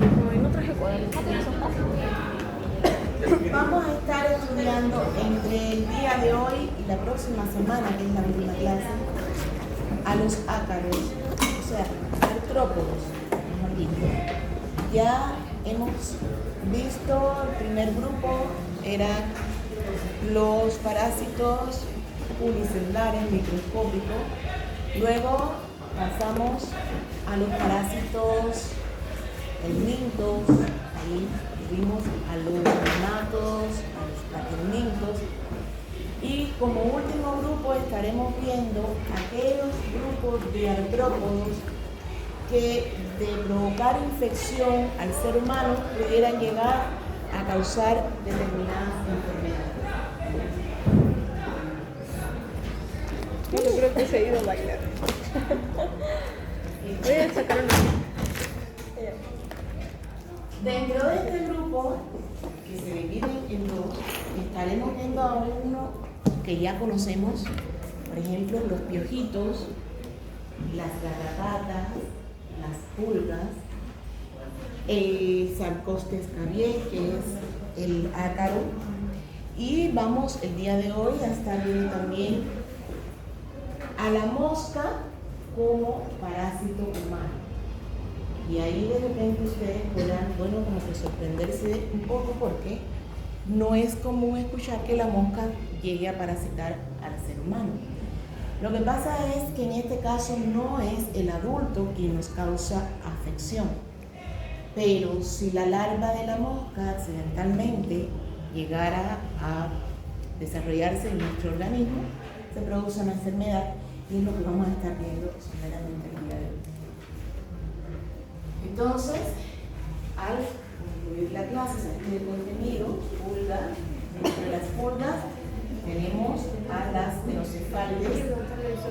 Ay, no traje cuadernos. ¿No tienes hojas? Vamos a estar estudiando entre el día de hoy y la próxima semana, que es la última clase, a los ácaros, o sea, artrópodos, mejor dicho. Ya hemos visto, el primer grupo eran los parásitos unicelulares microscópicos, luego pasamos a los parásitos helmintos, ahí vimos a los nematos, a los plaquenmintos, y como último grupo estaremos viendo aquellos grupos de artrópodos que de provocar infección al ser humano pudieran llegar a causar determinadas enfermedades. Yo creo que se ha ido a bailar. Voy a sacar una. Dentro de este grupo, que se divide en dos, estaremos viendo ahora uno que ya conocemos, por ejemplo, los piojitos, las garrapatas, las pulgas, el Sarcostes cabies, que es el ácaro, y vamos el día de hoy a estar viendo también a la mosca como parásito humano. Y ahí de repente ustedes podrán, bueno, como que sorprenderse un poco porque no es común escuchar que la mosca llegue a parasitar al ser humano. Lo que pasa es que en este caso no es el adulto quien nos causa afección, pero si la larva de la mosca accidentalmente llegara a desarrollarse en nuestro organismo, se produce una enfermedad y es lo que vamos a estar viendo someramente el día de hoy. Entonces, al concluir la clase, salir del contenido, pulga, entre las pulgas tenemos a las tenocefalides,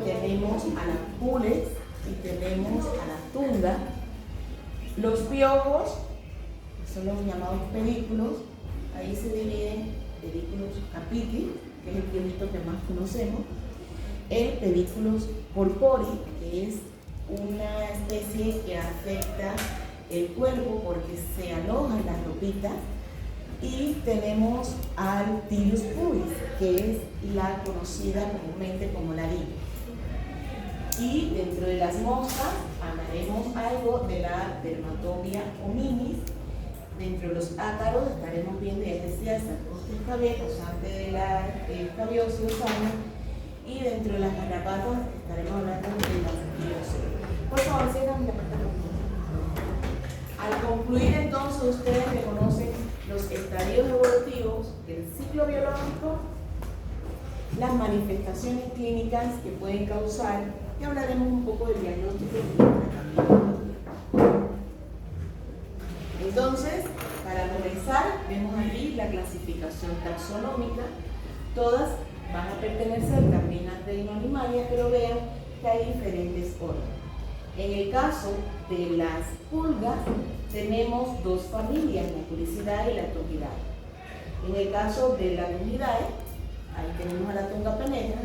tenemos a las pules y tenemos a la tunga. Los piojos, que son los llamados pedículos, ahí se dividen pedículos capitis, que es el piojito que más conocemos, el pedículos porpori, que es una especie que afecta el cuerpo porque se aloja en las ropitas, y tenemos al Tilus pubis, que es la conocida comúnmente como la liga. Y dentro de las moscas hablaremos algo de la Dermatopia hominis. Dentro de los ácaros estaremos viendo, ya decía, el Sarcostes cabies, causante de la escabiosis sana, y dentro de las garrapatas estaremos hablando de las biocidas. Por favor, sigan de parte. Al concluir entonces, ustedes reconocen los estadios evolutivos del ciclo biológico, las manifestaciones clínicas que pueden causar, y hablaremos un poco del diagnóstico y tratamiento. Entonces, para comenzar, vemos aquí la clasificación taxonómica. Todas van a pertenecer también al reino Animalia, pero vean que hay diferentes órdenes. En el caso de las pulgas, tenemos dos familias, la Pulicidae y la Tungidae. En el caso de la Tungidae, ahí tenemos a la Tunga penetra,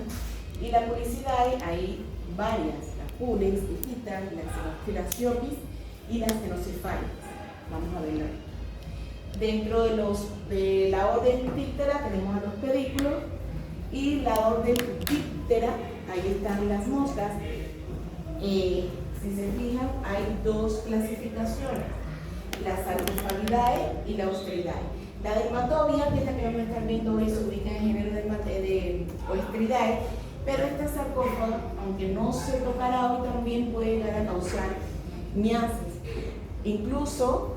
y la Pulicidae, hay varias, las pules, hijitas, las Xenophilasiopis y las Tenocefalides. Vamos a verlo. Dentro de la orden Diptera tenemos a los pedículos, y la orden Diptera, ahí están las moscas. Si se fijan, hay dos clasificaciones, la Sarcofagidae y la Oestridae. La Dermatopia, que es la que vamos a estar viendo hoy, se ubica en el género de Oestridae, pero esta sarcófaga, aunque no se tocará hoy, también puede llegar a causar miasis. Incluso,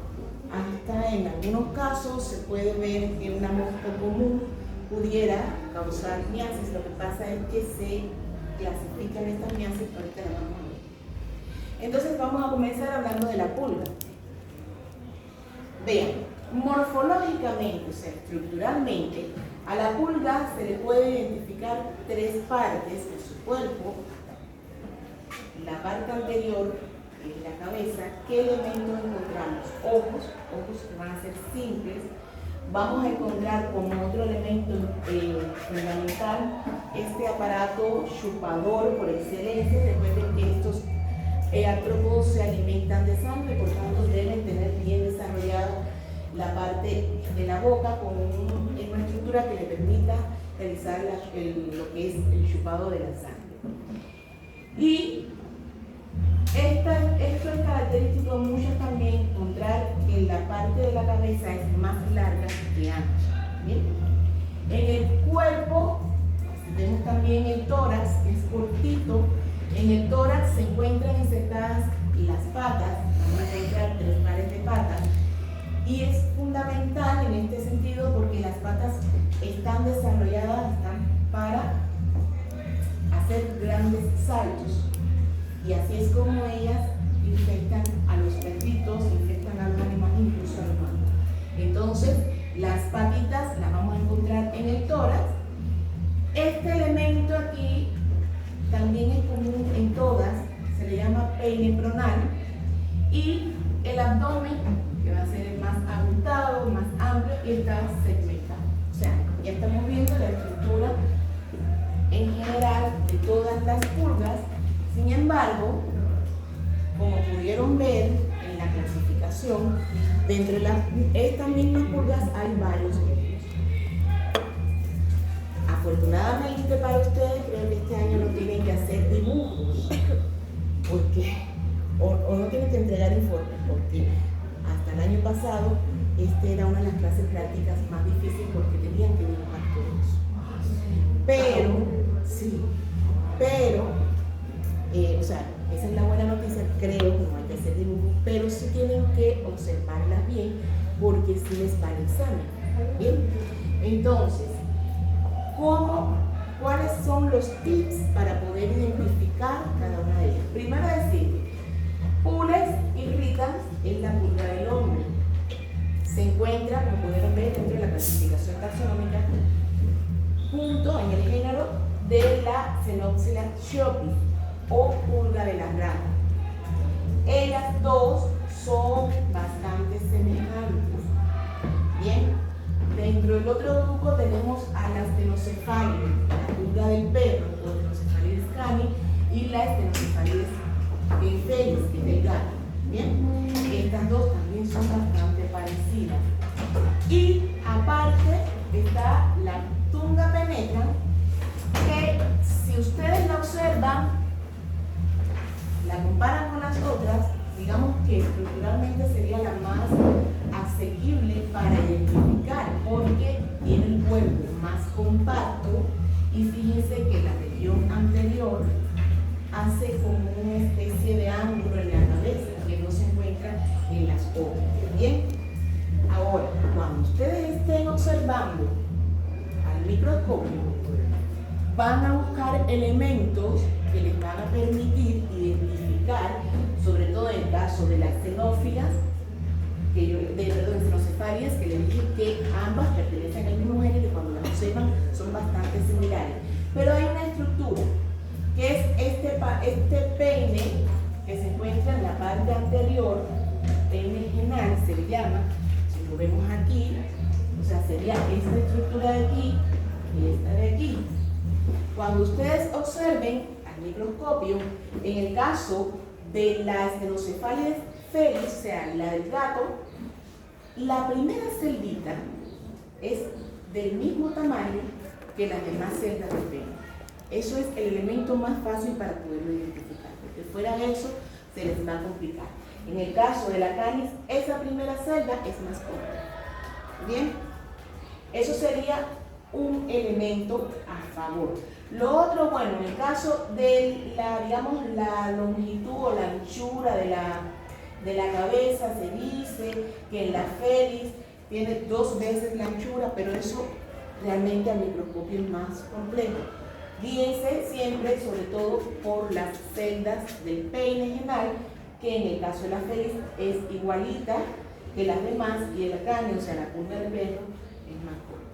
hasta en algunos casos, se puede ver que una mosca común pudiera causar miasis. Lo que pasa es que se clasifican estas miasis, ahorita las vamos a ver. Entonces vamos a comenzar hablando de la pulga. Vean, morfológicamente, o sea, estructuralmente, a la pulga se le puede identificar tres partes de su cuerpo. La parte anterior, que es la cabeza. ¿Qué elementos encontramos? Ojos que van a ser simples. Vamos a encontrar como otro elemento fundamental este aparato chupador por excelencia. Recuerden que estos artrópodos se alimentan de sangre, por tanto deben tener bien esa de la boca en una estructura que le permita realizar lo que es el chupado de la sangre. Y esto es característico de muchos también encontrar que la parte de la cabeza es más larga que ancha. ¿Bien? En el cuerpo vemos también el tórax, que es cortito. En el tórax se encuentran insertadas las patas, vamos a encontrar 3 pares de patas. Y es fundamental en este sentido porque las patas están desarrolladas para hacer grandes saltos. Y así es como ellas infectan a los perritos, infectan a los animales, incluso a los humanos. Entonces, las patitas las vamos a encontrar en el tórax. Este elemento aquí también es común en todas, se le llama peine pronal. Y el abdomen, que va a ser el más abultado, más amplio, y está segmentado. O sea, ya estamos viendo la estructura en general de todas las pulgas. Sin embargo, como pudieron ver en la clasificación, dentro de estas mismas pulgas hay varios grupos. Afortunadamente para ustedes, creo que este año no tienen que hacer dibujos, porque, o no tienen que entregar informes, porque hasta el año pasado era una de las clases prácticas más difíciles porque tenían que dibujar todos. O sea, esa es la buena noticia, creo que no hay que hacer dibujos, pero sí tienen que observarlas bien porque sí les va el examen. ¿Bien? Entonces, ¿cuáles son los tips para poder identificar cada una de ellas? Primero decir, Pulex irritans es la pulga del hombre. Se encuentra, como pudieron ver, dentro de la clasificación taxonómica, junto en el género de la Xenophila sciopis o pulga de la rata. Ellas dos son bastante semejantes. Bien, dentro del otro grupo tenemos a la Stenocephalidae, la pulga del perro o Stenocephalidae cani, y la Stenocephalidae felis, que es del gato. Bien, estas dos también son bastante parecidas. Y aparte está la Tunga penetrans, que si ustedes la observan, la comparan con las otras, digamos que estructuralmente sería la más asequible para identificar, porque tiene el cuerpo más compacto y fíjense que la región anterior hace como una especie de ángulo en la cabeza que no se encuentra en las otras. Bien, ahora cuando ustedes estén observando al microscopio, van a buscar elementos que les van a permitir identificar, sobre todo en el caso de las xenófilas, xenocephalias, que les dije que ambas pertenecen al mismo género y cuando las observan son bastante similares. Pero hay una estructura, que es este peine que se encuentra en la parte anterior, peine genal se le llama, si lo vemos aquí, o sea, sería esta estructura de aquí y esta de aquí. Cuando ustedes observen al microscopio, en el caso de la Stenocephalidae felis, o sea, la del gato, la primera celdita es del mismo tamaño que las demás celdas del peine. Eso es el elemento más fácil para poderlo identificar, porque fuera de eso se les va a complicar. En el caso de la canis, esa primera celda es más corta. Bien, eso sería un elemento a favor. Lo otro, bueno, en el caso de la longitud o la anchura de la cabeza, se dice que en la felis tiene 2 veces la anchura, pero eso realmente al microscopio es más complejo. Guíense siempre, sobre todo, por las celdas del peine genal, que en el caso de la felis es igualita que las demás, y el acane, o sea, la pulga del perro, es más corta.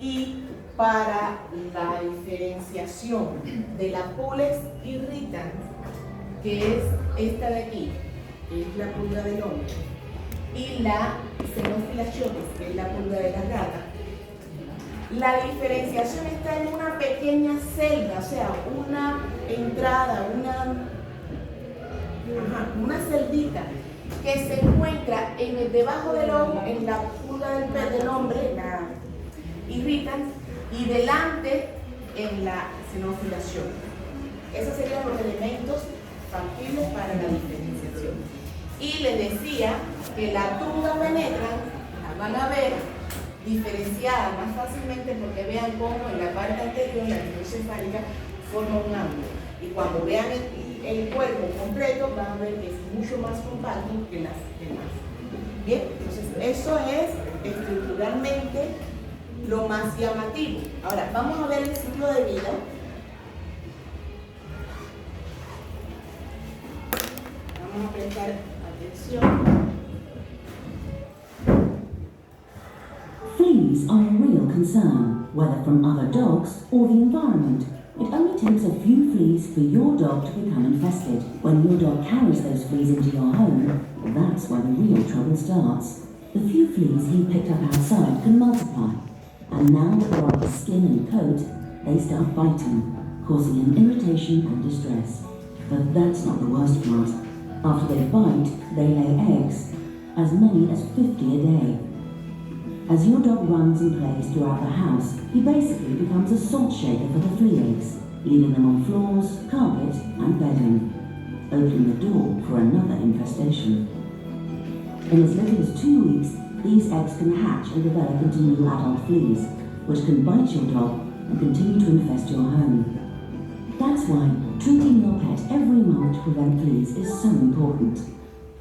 Y para la diferenciación de la Pulex irritans, que es esta de aquí, que es la pulga del hombre, y la Xenophila sciopis, que es la pulga de la rata, la diferenciación está en una pequeña celda, o sea, una entrada, una celdita que se encuentra debajo del ojo, en la pulga del hombre, la irritan, y delante en la xenofiliación. Esos serían los elementos factibles para la diferenciación. Y les decía que la tunga penetra, la van a ver diferenciada más fácilmente porque vean cómo en la parte anterior, la microcefálica, forma un ángulo. Y cuando vean el cuerpo completo, van a ver que es mucho más compacto que las demás. Bien, entonces eso es estructuralmente lo más llamativo. Ahora, vamos a ver el ciclo de vida. Vamos a prestar atención. Fleas are a real concern, whether from other dogs or the environment. It only takes a few fleas for your dog to become infested. When your dog carries those fleas into your home, that's where the real trouble starts. The few fleas he picked up outside can multiply, and now that they're on his skin and coat, they start biting, causing him irritation and distress. But that's not the worst part. After they bite, they lay eggs, as many as 50 a day. As your dog runs and plays throughout the house, he basically becomes a salt shaker for the flea eggs, leaving them on floors, carpet and bedding, opening the door for another infestation. In as little as 2 weeks, these eggs can hatch and develop into new adult fleas, which can bite your dog and continue to infest your home. That's why treating your pet every month to prevent fleas is so important.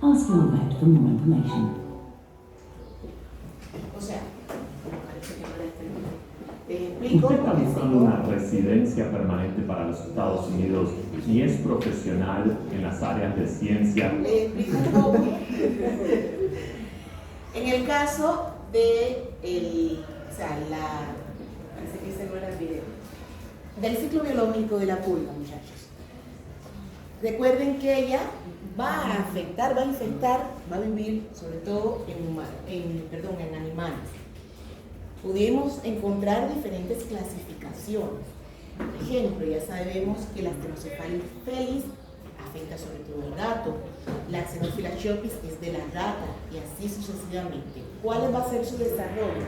Ask your vet for more information. O sea, Usted está buscando una residencia permanente para los Estados Unidos y es profesional en las áreas de ciencia. Le explico un poco. En el caso de parece que ese no era el video, del ciclo biológico de la pulga, muchachos. Recuerden que ella va a afectar, va a infectar, va a vivir sobre todo en animales. Pudimos encontrar diferentes clasificaciones. Por ejemplo, ya sabemos que la Stenocephalus felis afecta sobre todo al gato, la Xenophila chopis es de la rata y así sucesivamente. ¿Cuál va a ser su desarrollo?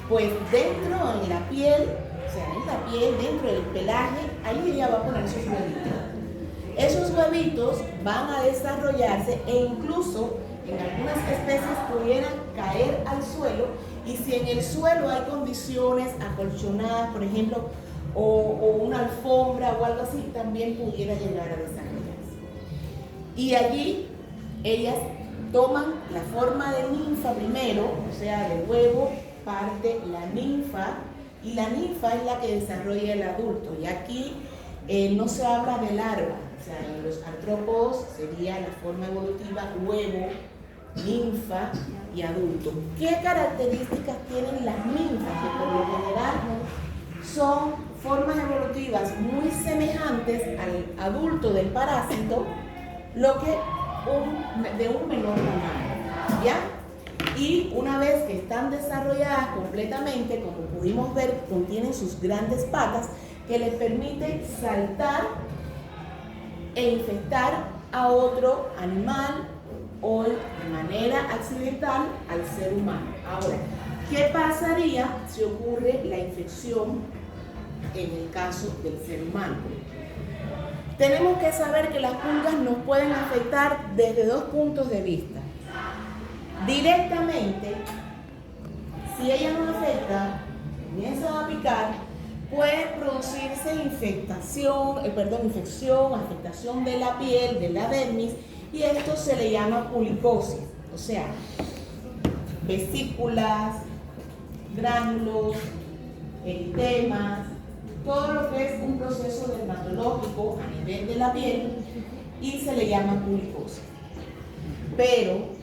Pues dentro en la piel, dentro del pelaje, ahí ella va a poner sus huevitos. Esos huevitos van a desarrollarse e incluso en algunas especies pudieran caer al suelo, y si en el suelo hay condiciones acolchonadas, por ejemplo, o una alfombra o algo así, también pudiera llegar a desarrollarse. Y allí ellas toman la forma de ninfa primero, o sea, del huevo parte la ninfa, y la ninfa es la que desarrolla el adulto. Y aquí no se habla de larva, o sea, en los artrópodos sería la forma evolutiva huevo, ninfa y adulto. ¿Qué características tienen las ninfas? Que por lo general son formas evolutivas muy semejantes al adulto del parásito, lo que de un menor tamaño, ¿ya? Y una vez que están desarrolladas completamente, como pudimos ver, contienen sus grandes patas que les permiten saltar e infectar a otro animal o de manera accidental al ser humano. Ahora, ¿qué pasaría si ocurre la infección en el caso del ser humano? Tenemos que saber que las pulgas nos pueden afectar desde dos puntos de vista. Directamente, si ella no afecta, comienza a picar, puede producirse infección, afectación de la piel, de la dermis, y esto se le llama pulicosis, o sea, vesículas, gránulos, eritemas, todo lo que es un proceso dermatológico a nivel de la piel, y se le llama pulicosis. Pero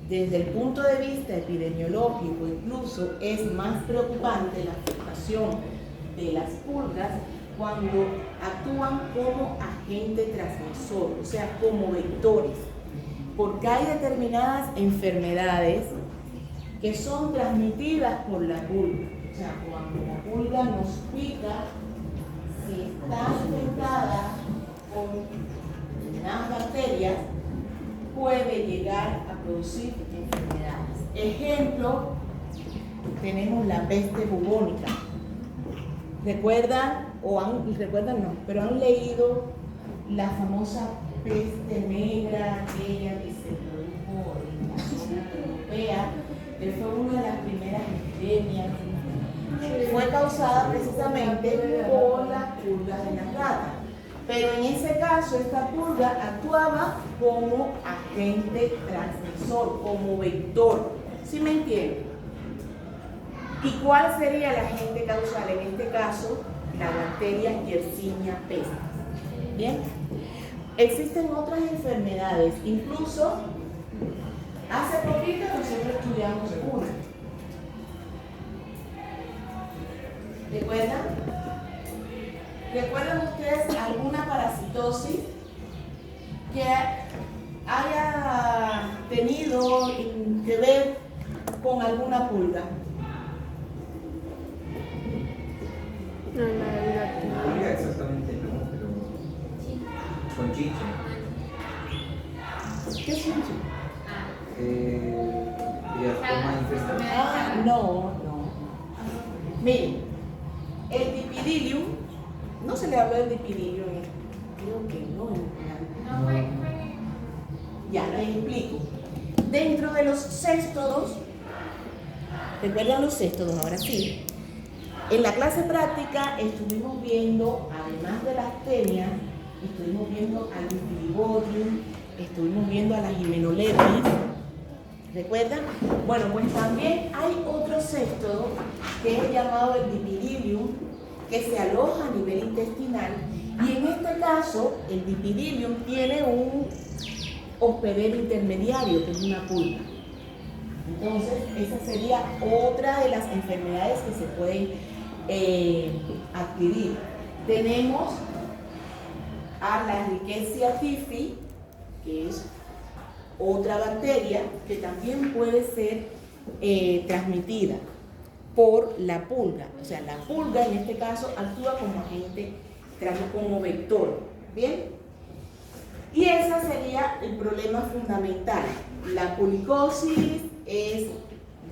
desde el punto de vista epidemiológico incluso es más preocupante la afectación de las pulgas cuando actúan como agente transmisor, o sea, como vectores, porque hay determinadas enfermedades que son transmitidas por la pulga. O sea, cuando la pulga nos pica, si está infectada con determinadas bacterias, puede llegar a producir enfermedades. Ejemplo, tenemos la peste bubónica. ¿Recuerdan? ¿Recuerdan? No, pero han leído la famosa peste negra, aquella que se produjo en la zona europea, que fue una de las primeras epidemias. Fue causada precisamente por las pulgas de las ratas. Pero en ese caso, esta pulga actuaba como agente transmisor, como vector. ¿Sí me entienden? ¿Y cuál sería el agente causal? En este caso, la bacteria Yersinia pestis. ¿Bien? Existen otras enfermedades. Incluso, hace poquito nosotros estudiamos una. ¿Recuerdan? ¿Recuerdan ustedes alguna parasitosis que haya tenido que ver con alguna pulga? No, la Mira exactamente, no, pero con chiche. ¿Qué es un chiche? Diastoma infestado. No. Miren, el dipidilium, no se le habló del dipidilium, creo que no. Ya, les explico. Dentro de los céstodos, ¿recuerdan los céstodos? Ahora sí. En la clase práctica estuvimos viendo, además de las tenias, estuvimos viendo al Dipidibodium, estuvimos viendo a la Hymenolepis. ¿Recuerdan? Bueno, pues también hay otro céstodo que es llamado el Dipidilium, que se aloja a nivel intestinal, y en este caso el Dipidilium tiene un hospedero intermediario, que es una pulga. Entonces, esa sería otra de las enfermedades que se pueden adquirir. Tenemos a la Rickettsia typhi, que es otra bacteria que también puede ser transmitida por la pulga. O sea, la pulga en este caso actúa como agente, como vector. ¿Bien? Y ese sería el problema fundamental. La pulicosis es,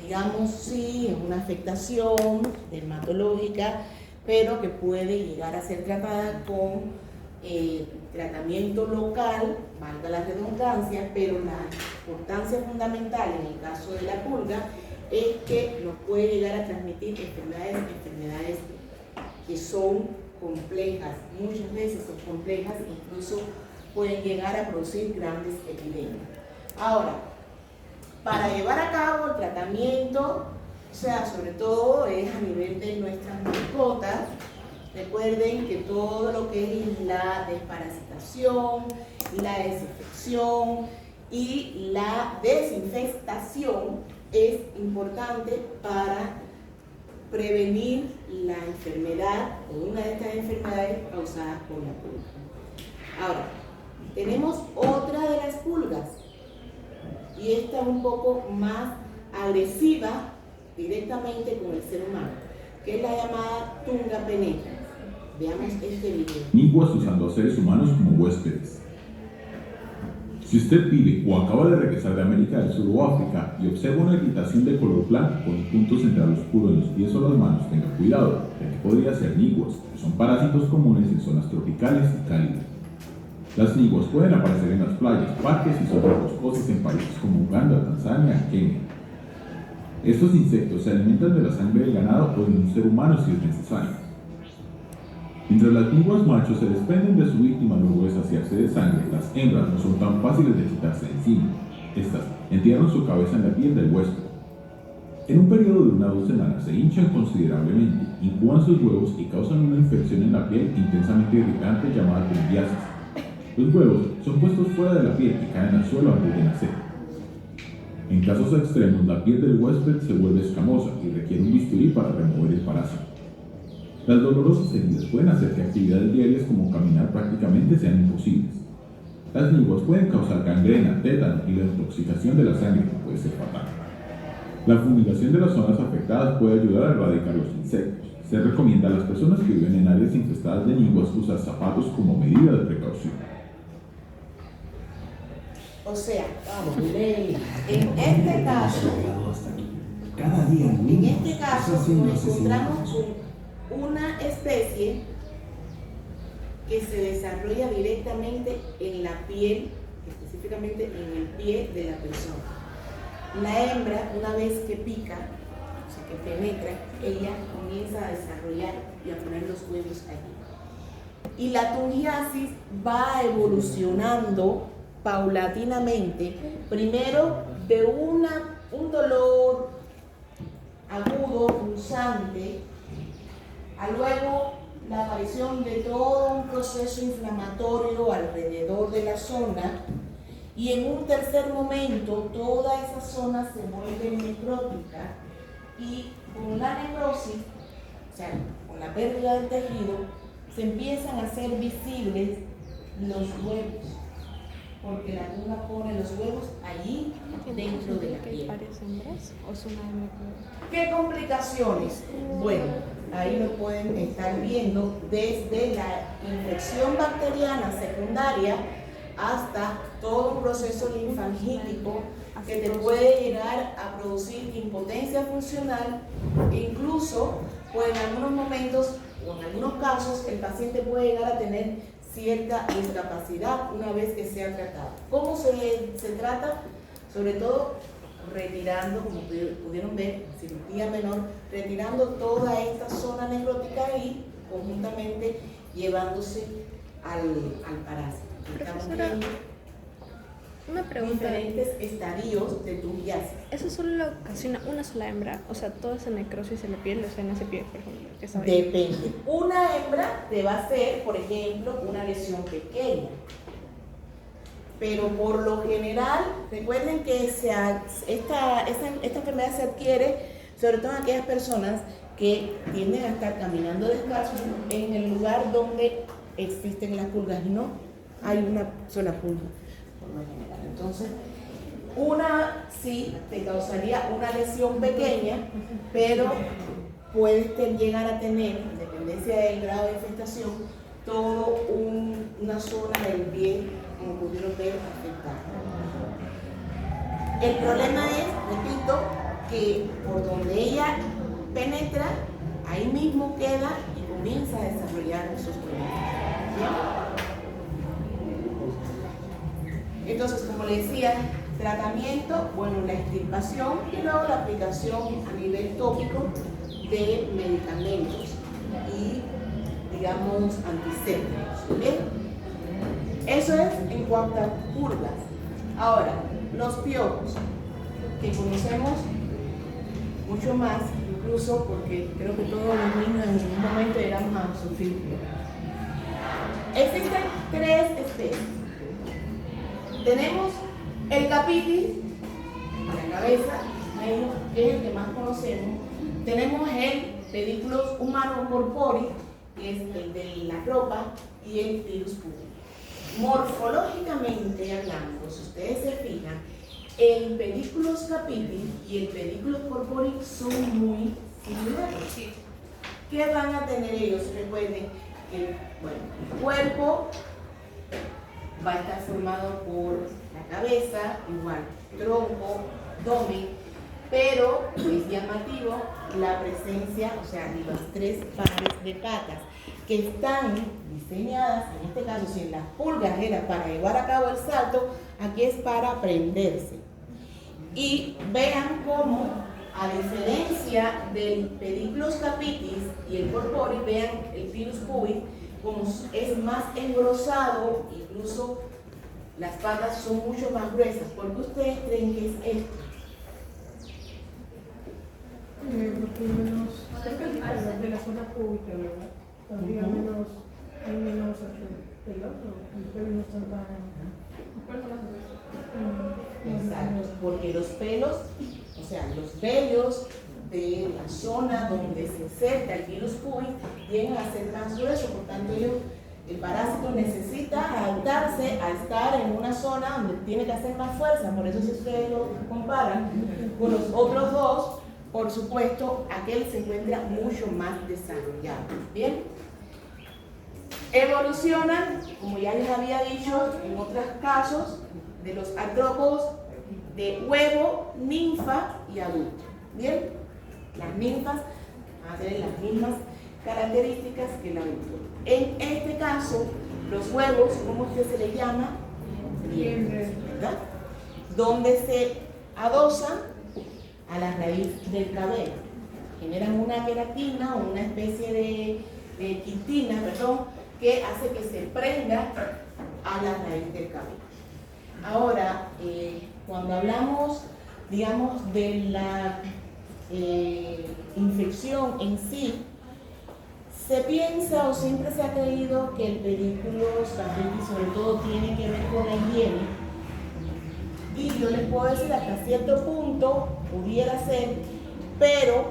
digamos, sí, es una afectación dermatológica, pero que puede llegar a ser tratada con tratamiento local, valga la redundancia, pero la importancia fundamental en el caso de la pulga es que nos puede llegar a transmitir enfermedades que son complejas, muchas veces son complejas, incluso pueden llegar a producir grandes epidemias. Ahora, para llevar a cabo el tratamiento, o sea, sobre todo es a nivel de nuestras mascotas. Recuerden que todo lo que es la desparasitación, la desinfección y la desinfestación es importante para prevenir la enfermedad o una de estas enfermedades causadas por la pulga. Ahora, tenemos otra de las pulgas, y esta es un poco más agresiva directamente con el ser humano, que es la llamada Tunga penetrans. Veamos este video. Niguas usando a seres humanos como huéspedes. Si usted vive o acaba de regresar de América del Sur o África y observa una irritación de color blanco con puntos entre al oscuro en los pies o las manos, tenga cuidado, ya que podría ser niguas, que son parásitos comunes en zonas tropicales y cálidas. Las niguas pueden aparecer en las playas, parques y zonas boscosas en países como Uganda, Tanzania y Kenia. Estos insectos se alimentan de la sangre del ganado o de un ser humano si es necesario. Mientras las niguas machos se desprenden de su víctima luego de saciarse de sangre, las hembras no son tan fáciles de quitarse de encima. Estas entierran su cabeza en la piel del huésped. En un periodo de 1 a 2 semanas se hinchan considerablemente, incuban sus huevos y causan una infección en la piel intensamente irritante llamada candidiasis. Los huevos son puestos fuera de la piel y caen al suelo antes de nacer. En casos extremos, la piel del huésped se vuelve escamosa y requiere un bisturí para remover el parásito. Las dolorosas heridas pueden hacer que actividades diarias como caminar prácticamente sean imposibles. Las niguas pueden causar gangrena, tétano y la intoxicación de la sangre, que puede ser fatal. La fumigación de las zonas afectadas puede ayudar a erradicar los insectos. Se recomienda a las personas que viven en áreas infestadas de niguas usar zapatos como medida de precaución. O sea, en este caso, Cada día el en niño este caso está siendo nos encontramos asesinado. con una especie que se desarrolla directamente en la piel, específicamente en el pie de la persona. La hembra, una vez que pica, o sea que penetra, ella comienza a desarrollar y a poner los huevos allí. Y la tungiasis va evolucionando paulatinamente, primero de un dolor agudo, punzante, a luego la aparición de todo un proceso inflamatorio alrededor de la zona, y en un tercer momento toda esa zona se vuelve necrótica, y con la necrosis, o sea, con la pérdida del tejido, se empiezan a hacer visibles los huevos, porque la tunga pone los huevos allí dentro de la piel. ¿Varias hembras o es una hembra? ¿Qué complicaciones? Bueno, ahí lo pueden estar viendo desde la infección bacteriana secundaria hasta todo un proceso linfangítico que te puede llegar a producir impotencia funcional, e incluso pues, en algunos momentos o en algunos casos el paciente puede llegar a tener cierta discapacidad una vez que sea tratado. ¿Cómo se trata? Sobre todo retirando, como pudieron ver, cirugía menor, retirando toda esta zona necrótica y conjuntamente llevándose al parásito. Estamos Profesora, viendo una pregunta. diferentes estadios de tungiasis. ¿Eso solo lo ocasiona una sola hembra? O sea, toda esa necrosis en la piel, o sea, en ese pie, por ejemplo, que estaba ahí. Depende. Una hembra te va a hacer, por ejemplo, una lesión pequeña. Pero por lo general, recuerden que esta enfermedad se adquiere sobre todo en aquellas personas que tienden a estar caminando descalzos en el lugar donde existen las pulgas y no hay una sola pulga, por lo general. Entonces, una sí te causaría una lesión pequeña, pero puedes llegar a tener, en dependencia del grado de infestación, toda una zona del pie, como pudieron ver, afectada. El problema es, repito, que por donde ella penetra, ahí mismo queda y comienza a desarrollar sus problemas. ¿Bien? Entonces, como le decía, tratamiento, bueno, la extirpación y luego la aplicación a nivel tópico de medicamentos y, digamos, antisépticos. ¿Bien? Eso es en cuanto a pulgas. Ahora, los piojos, que conocemos mucho más, incluso porque creo que todos los niños en algún momento llegamos a sufrir piojos. Existen tres especies. Tenemos el capitis, la cabeza, que es el que más conocemos. Tenemos el pedículo humano corpóreo, que es el de la ropa, y el pilus pubis. Morfológicamente hablando, si ustedes se fijan, el pedículo capitis y el pedículo corpóreo son muy similares. ¿Qué van a tener ellos? Recuerden que el cuerpo va a estar formado por la cabeza, igual tronco, abdomen, pero es llamativo la presencia, o sea, de las tres pares de patas que están diseñadas, en este caso si en las pulgas era para llevar a cabo el salto, aquí es para prenderse. Y vean cómo, a diferencia del pedículo capitis y el corpóreo, vean el pilus pubis, como es más engrosado, incluso las patas son mucho más gruesas. ¿Por qué ustedes creen que es esto? Porque menos cerca de la zona pública, ¿verdad? Todavía menos, hay menos pelos, el pelo no está tan... Exacto, porque los pelos, o sea, los vellos de la zona donde se inserta el pilus pubis tienden a ser más gruesos, por tanto el parásito necesita adaptarse a estar en una zona donde tiene que hacer más fuerza. Por eso si ustedes lo comparan con los otros dos, por supuesto, aquel se encuentra mucho más desarrollado. Bien, evolucionan, como ya les había dicho en otros casos, de los artrópodos de huevo, ninfa y adulto. ¿Bien? Las ninfas van a tener las mismas características que el adulto. En este caso, los huevos, ¿cómo es que se les llama? Liembres, ¿verdad? Donde se adosan a la raíz del cabello. Generan una queratina o una especie de quitina, perdón, que hace que se prenda a la raíz del cabello. Ahora, cuando hablamos, digamos, de la infección en sí, se piensa o siempre se ha creído que el pedículo staphylococcus sobre todo tiene que ver con la higiene, y yo les puedo decir hasta cierto punto pudiera ser, pero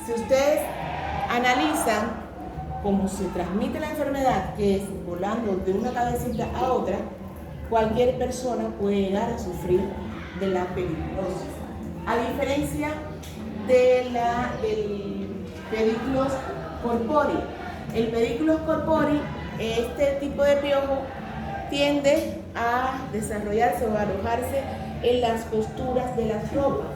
si ustedes analizan cómo se transmite la enfermedad, que es volando de una cabecita a otra, cualquier persona puede llegar a sufrir de la pediculosis, a diferencia del pedículos corpóreo. El pedículos corpóreo, este tipo de piojo, tiende a desarrollarse o a alojarse en las costuras de las ropas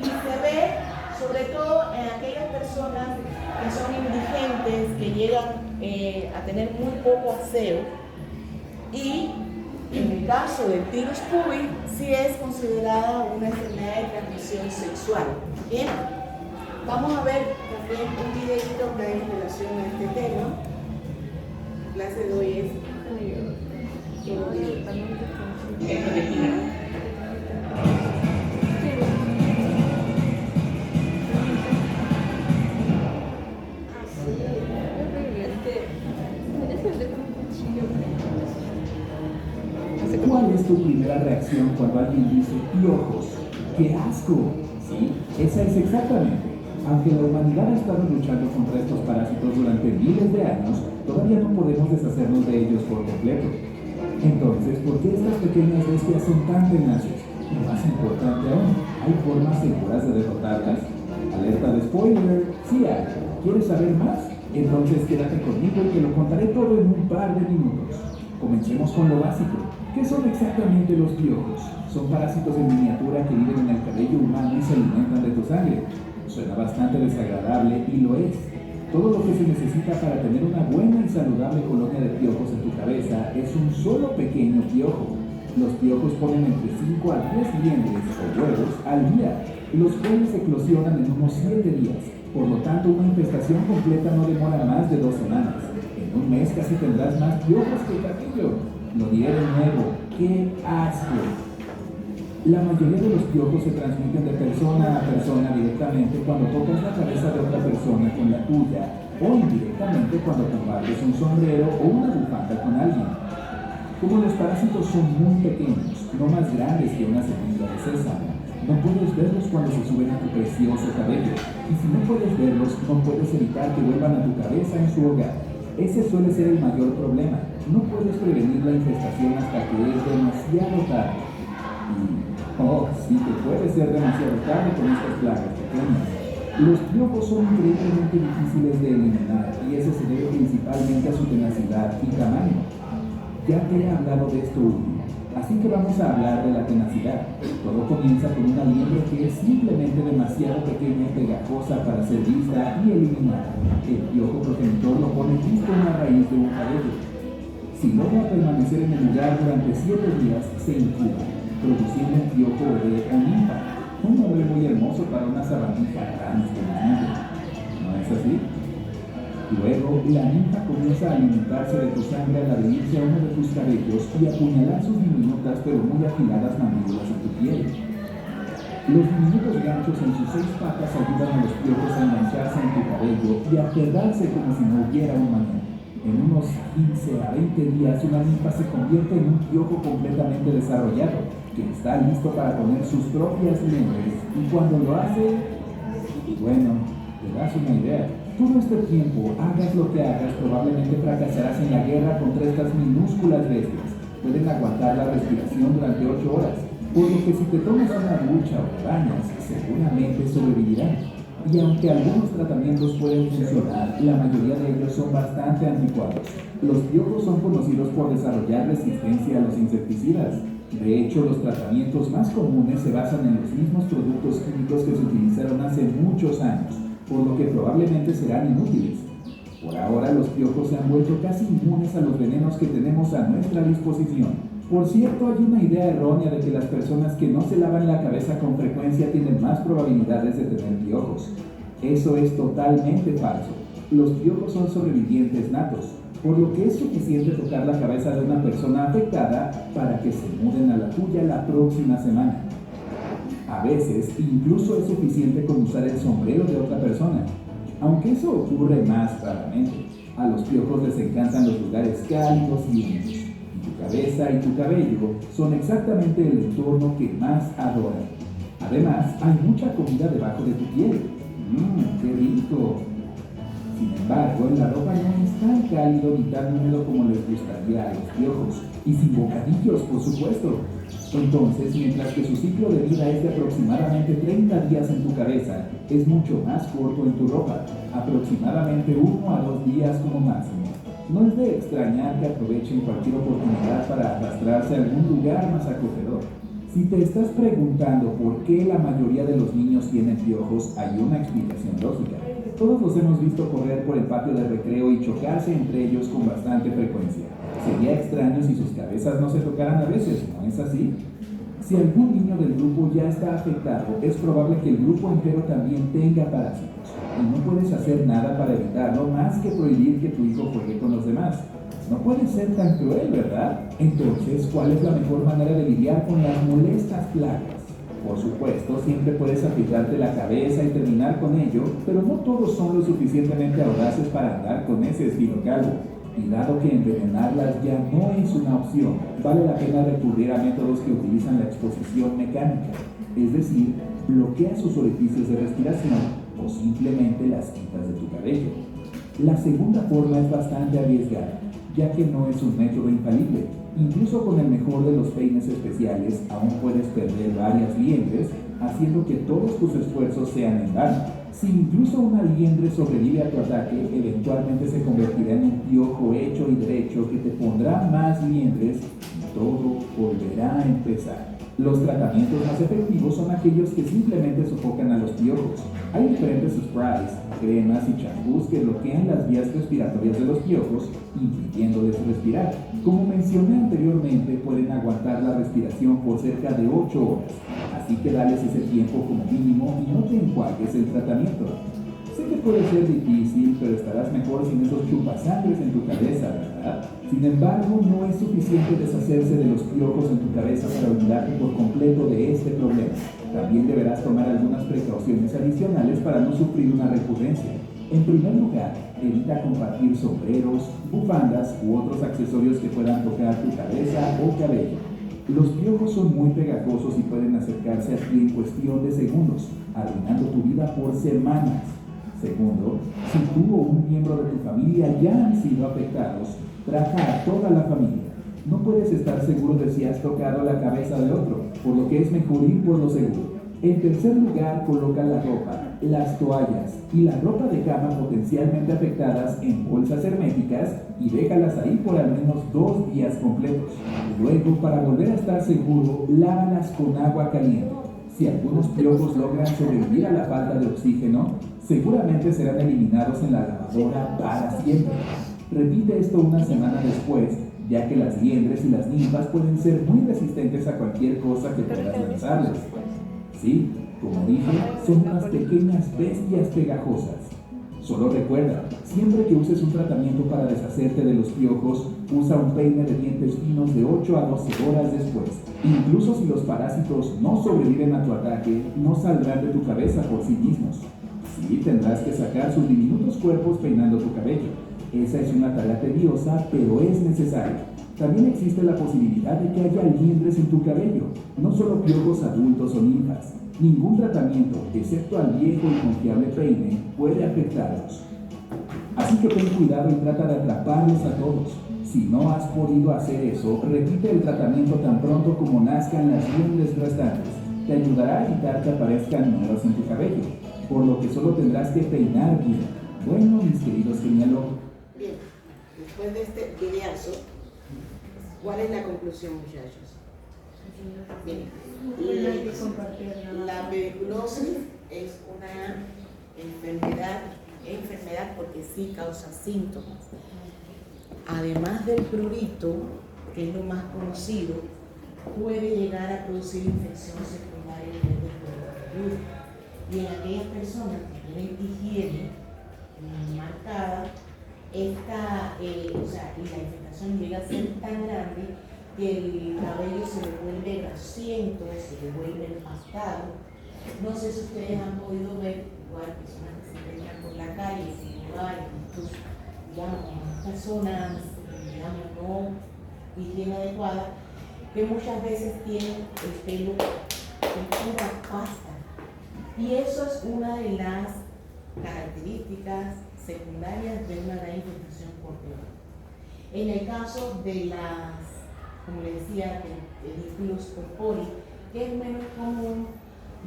y se ve sobre todo en aquellas personas que son indigentes, que llegan a tener muy poco aseo, y en el caso del tirus pubis sí es considerada una enfermedad de transmisión sexual. Bien, vamos a ver también un videito que hay en relación a este tema. La clase de hoy es ¿Cuál es tu primera reacción cuando alguien dice piojos? ¡Qué asco! Sí, esa es exactamente. Aunque la humanidad ha estado luchando contra estos parásitos durante miles de años, todavía no podemos deshacernos de ellos por completo. Entonces, ¿por qué estas pequeñas bestias son tan tenaces? Y más importante aún, ¿hay formas seguras de derrotarlas? Alerta de spoiler, sí hay. ¿Quieres saber más? Entonces quédate conmigo y te lo contaré todo en un par de minutos. Comencemos con lo básico. ¿Qué son exactamente los piojos? Son parásitos en miniatura que viven en el cabello humano y se alimentan de tu sangre. Suena bastante desagradable y lo es. Todo lo que se necesita para tener una buena y saludable colonia de piojos en tu cabeza es un solo pequeño piojo. Los piojos ponen entre 5 a 10 liendres o huevos al día, los cuales eclosionan en unos 7 días. Por lo tanto, una infestación completa no demora más de 2 semanas. En un mes casi tendrás más piojos que cabello. Lo diré de nuevo, ¡qué asco! La mayoría de los piojos se transmiten de persona a persona directamente cuando tocas la cabeza de otra persona con la tuya, o indirectamente cuando compartes un sombrero o una bufanda con alguien. Como los parásitos son muy pequeños, no más grandes que una semilla de sésamo, no puedes verlos cuando se suben a tu precioso cabello, y si no puedes verlos, no puedes evitar que vuelvan a tu cabeza en su hogar. Ese suele ser el mayor problema. No puedes prevenir la infestación hasta que es demasiado tarde. Y, sí que puede ser demasiado tarde con estas plagas pequeñas. Los piojos son increíblemente difíciles de eliminar y eso se debe principalmente a su tenacidad y tamaño. Ya te he hablado de esto último, así que vamos a hablar de la tenacidad. Todo comienza con una liendre que es simplemente demasiado pequeña y pegajosa para ser vista y eliminada. El piojo progenitor lo pone justo en la raíz de un cabello. Si logra permanecer en el lugar durante 7 días, se incuba, produciendo un piojo bebé o ninfa, un nombre muy hermoso para una sabandija tan estimulante. ¿No es así? Luego, la ninfa comienza a alimentarse de tu sangre al adherirse a uno de tus cabellos y apuñalar sus diminutas pero muy afiladas mandíbulas en tu piel. Los diminutos ganchos en sus 6 patas ayudan a los piojos a engancharse en tu cabello y a quedarse como si no hubiera un mañana. En unos 15 a 20 días, una ninfa se convierte en un piojo completamente desarrollado, que está listo para poner sus propias liendres, y cuando lo hace, bueno, te das una idea. Todo este tiempo, hagas lo que hagas, probablemente fracasarás en la guerra contra estas minúsculas bestias. Pueden aguantar la respiración durante 8 horas, por lo que si te tomas una ducha o te bañas, seguramente sobrevivirán. Y aunque algunos tratamientos pueden funcionar, la mayoría de ellos son bastante anticuados. Los piojos son conocidos por desarrollar resistencia a los insecticidas. De hecho, los tratamientos más comunes se basan en los mismos productos químicos que se utilizaron hace muchos años, por lo que probablemente serán inútiles. Por ahora, los piojos se han vuelto casi inmunes a los venenos que tenemos a nuestra disposición. Por cierto, hay una idea errónea de que las personas que no se lavan la cabeza con frecuencia tienen más probabilidades de tener piojos. Eso es totalmente falso. Los piojos son sobrevivientes natos, por lo que es suficiente tocar la cabeza de una persona afectada para que se muden a la tuya la próxima semana. A veces, incluso es suficiente con usar el sombrero de otra persona. Aunque eso ocurre más raramente, a los piojos les encantan los lugares cálidos y húmedos. Tu cabeza y tu cabello son exactamente el entorno que más adoran. Además, hay mucha comida debajo de tu piel. ¡Qué rico! Sin embargo, en la ropa no es tan cálido ni tan húmedo como les gustaría a los piojos. Y sin bocadillos, por supuesto. Entonces, mientras que su ciclo de vida es de aproximadamente 30 días en tu cabeza, es mucho más corto en tu ropa, aproximadamente 1 a 2 días como máximo. No es de extrañar que aprovechen cualquier oportunidad para arrastrarse a algún lugar más acogedor. Si te estás preguntando por qué la mayoría de los niños tienen piojos, hay una explicación lógica. Todos los hemos visto correr por el patio de recreo y chocarse entre ellos con bastante frecuencia. Sería extraño si sus cabezas no se tocaran a veces, ¿no es así? Si algún niño del grupo ya está afectado, es probable que el grupo entero también tenga parásitos. Y no puedes hacer nada para evitarlo más que prohibir que tu hijo juegue con los demás. No puedes ser tan cruel, ¿verdad? Entonces, ¿cuál es la mejor manera de lidiar con las molestas plagas? Por supuesto, siempre puedes afeitarte la cabeza y terminar con ello, pero no todos son lo suficientemente audaces para andar con ese estilo calvo. Y dado que envenenarlas ya no es una opción, vale la pena recurrir a métodos que utilizan la exposición mecánica, es decir, bloquea sus orificios de respiración o simplemente las quitas de tu cabello. La segunda forma es bastante arriesgada, ya que no es un método infalible. Incluso con el mejor de los peines especiales, aún puedes perder varias liendres, haciendo que todos tus esfuerzos sean en vano. Si incluso una liendre sobrevive a tu ataque, eventualmente se convertirá en un piojo hecho y derecho que te pondrá más liendres y todo volverá a empezar. Los tratamientos más efectivos son aquellos que simplemente sofocan a los piojos. Hay diferentes sprays, cremas y champús que bloquean las vías respiratorias de los piojos, impidiéndoles respirar. Como mencioné anteriormente, pueden aguantar la respiración por cerca de 8 horas, así que dales ese tiempo como mínimo y no te enjuagues el tratamiento. Sé que puede ser difícil, pero estarás mejor sin esos chupasangres en tu cabeza, ¿verdad? Sin embargo, no es suficiente deshacerse de los piojos en tu cabeza para olvidarte por completo de este problema. También deberás tomar algunas precauciones adicionales para no sufrir una recurrencia. En primer lugar, evita compartir sombreros, bufandas u otros accesorios que puedan tocar tu cabeza o cabello. Los piojos son muy pegajosos y pueden acercarse a ti en cuestión de segundos, arruinando tu vida por semanas. Segundo, si tú o un miembro de tu familia ya han sido afectados, trata a toda la familia. No puedes estar seguro de si has tocado la cabeza de otro, por lo que es mejor ir por lo seguro. En tercer lugar, coloca la ropa, las toallas y la ropa de cama potencialmente afectadas en bolsas herméticas y déjalas ahí por al menos 2 días completos. Luego, para volver a estar seguro, lávalas con agua caliente. Si algunos piojos logran sobrevivir a la falta de oxígeno, seguramente serán eliminados en la lavadora para siempre. Repite esto una semana después, ya que las liendres y las ninfas pueden ser muy resistentes a cualquier cosa que puedas lanzarles. Sí, como dije, son unas pequeñas bestias pegajosas. Solo recuerda, siempre que uses un tratamiento para deshacerte de los piojos, usa un peine de dientes finos de 8 a 12 horas después. Incluso si los parásitos no sobreviven a tu ataque, no saldrán de tu cabeza por sí mismos. Sí, tendrás que sacar sus diminutos cuerpos peinando tu cabello. Esa es una tarea tediosa, pero es necesaria. También existe la posibilidad de que haya liendres en tu cabello, no solo piojos adultos o ninfas. Ningún tratamiento, excepto al viejo y confiable peine, puede afectarlos. Así que ten cuidado y trata de atraparlos a todos. Si no has podido hacer eso, repite el tratamiento tan pronto como nazcan las liendres restantes. Te ayudará a evitar que aparezcan nuevas en tu cabello, por lo que solo tendrás que peinar bien. Bueno, mis queridos genealogos. Bien, después de este videazo, ¿cuál es la conclusión, muchachos? Bien. No hay que compartir nada. La pediculosis es una enfermedad porque sí causa síntomas. Además del prurito, que es lo más conocido, puede llegar a producir infección secundaria en el cuerpo. Y en aquellas personas que tienen higiene marcada, y la infectación llega a ser tan grande que el cabello se le vuelve grasiento, se le vuelve empastado. No sé si ustedes han podido ver, igual personas que se encuentran por la calle, sin lugares, digamos, personas, digamos, no higiene adecuada, que muchas veces tienen el pelo con una pasta. Y eso es una de las características secundarias de una gran infección por pelo. En el caso de las, como les decía, pedículos corpóreos, que es menos común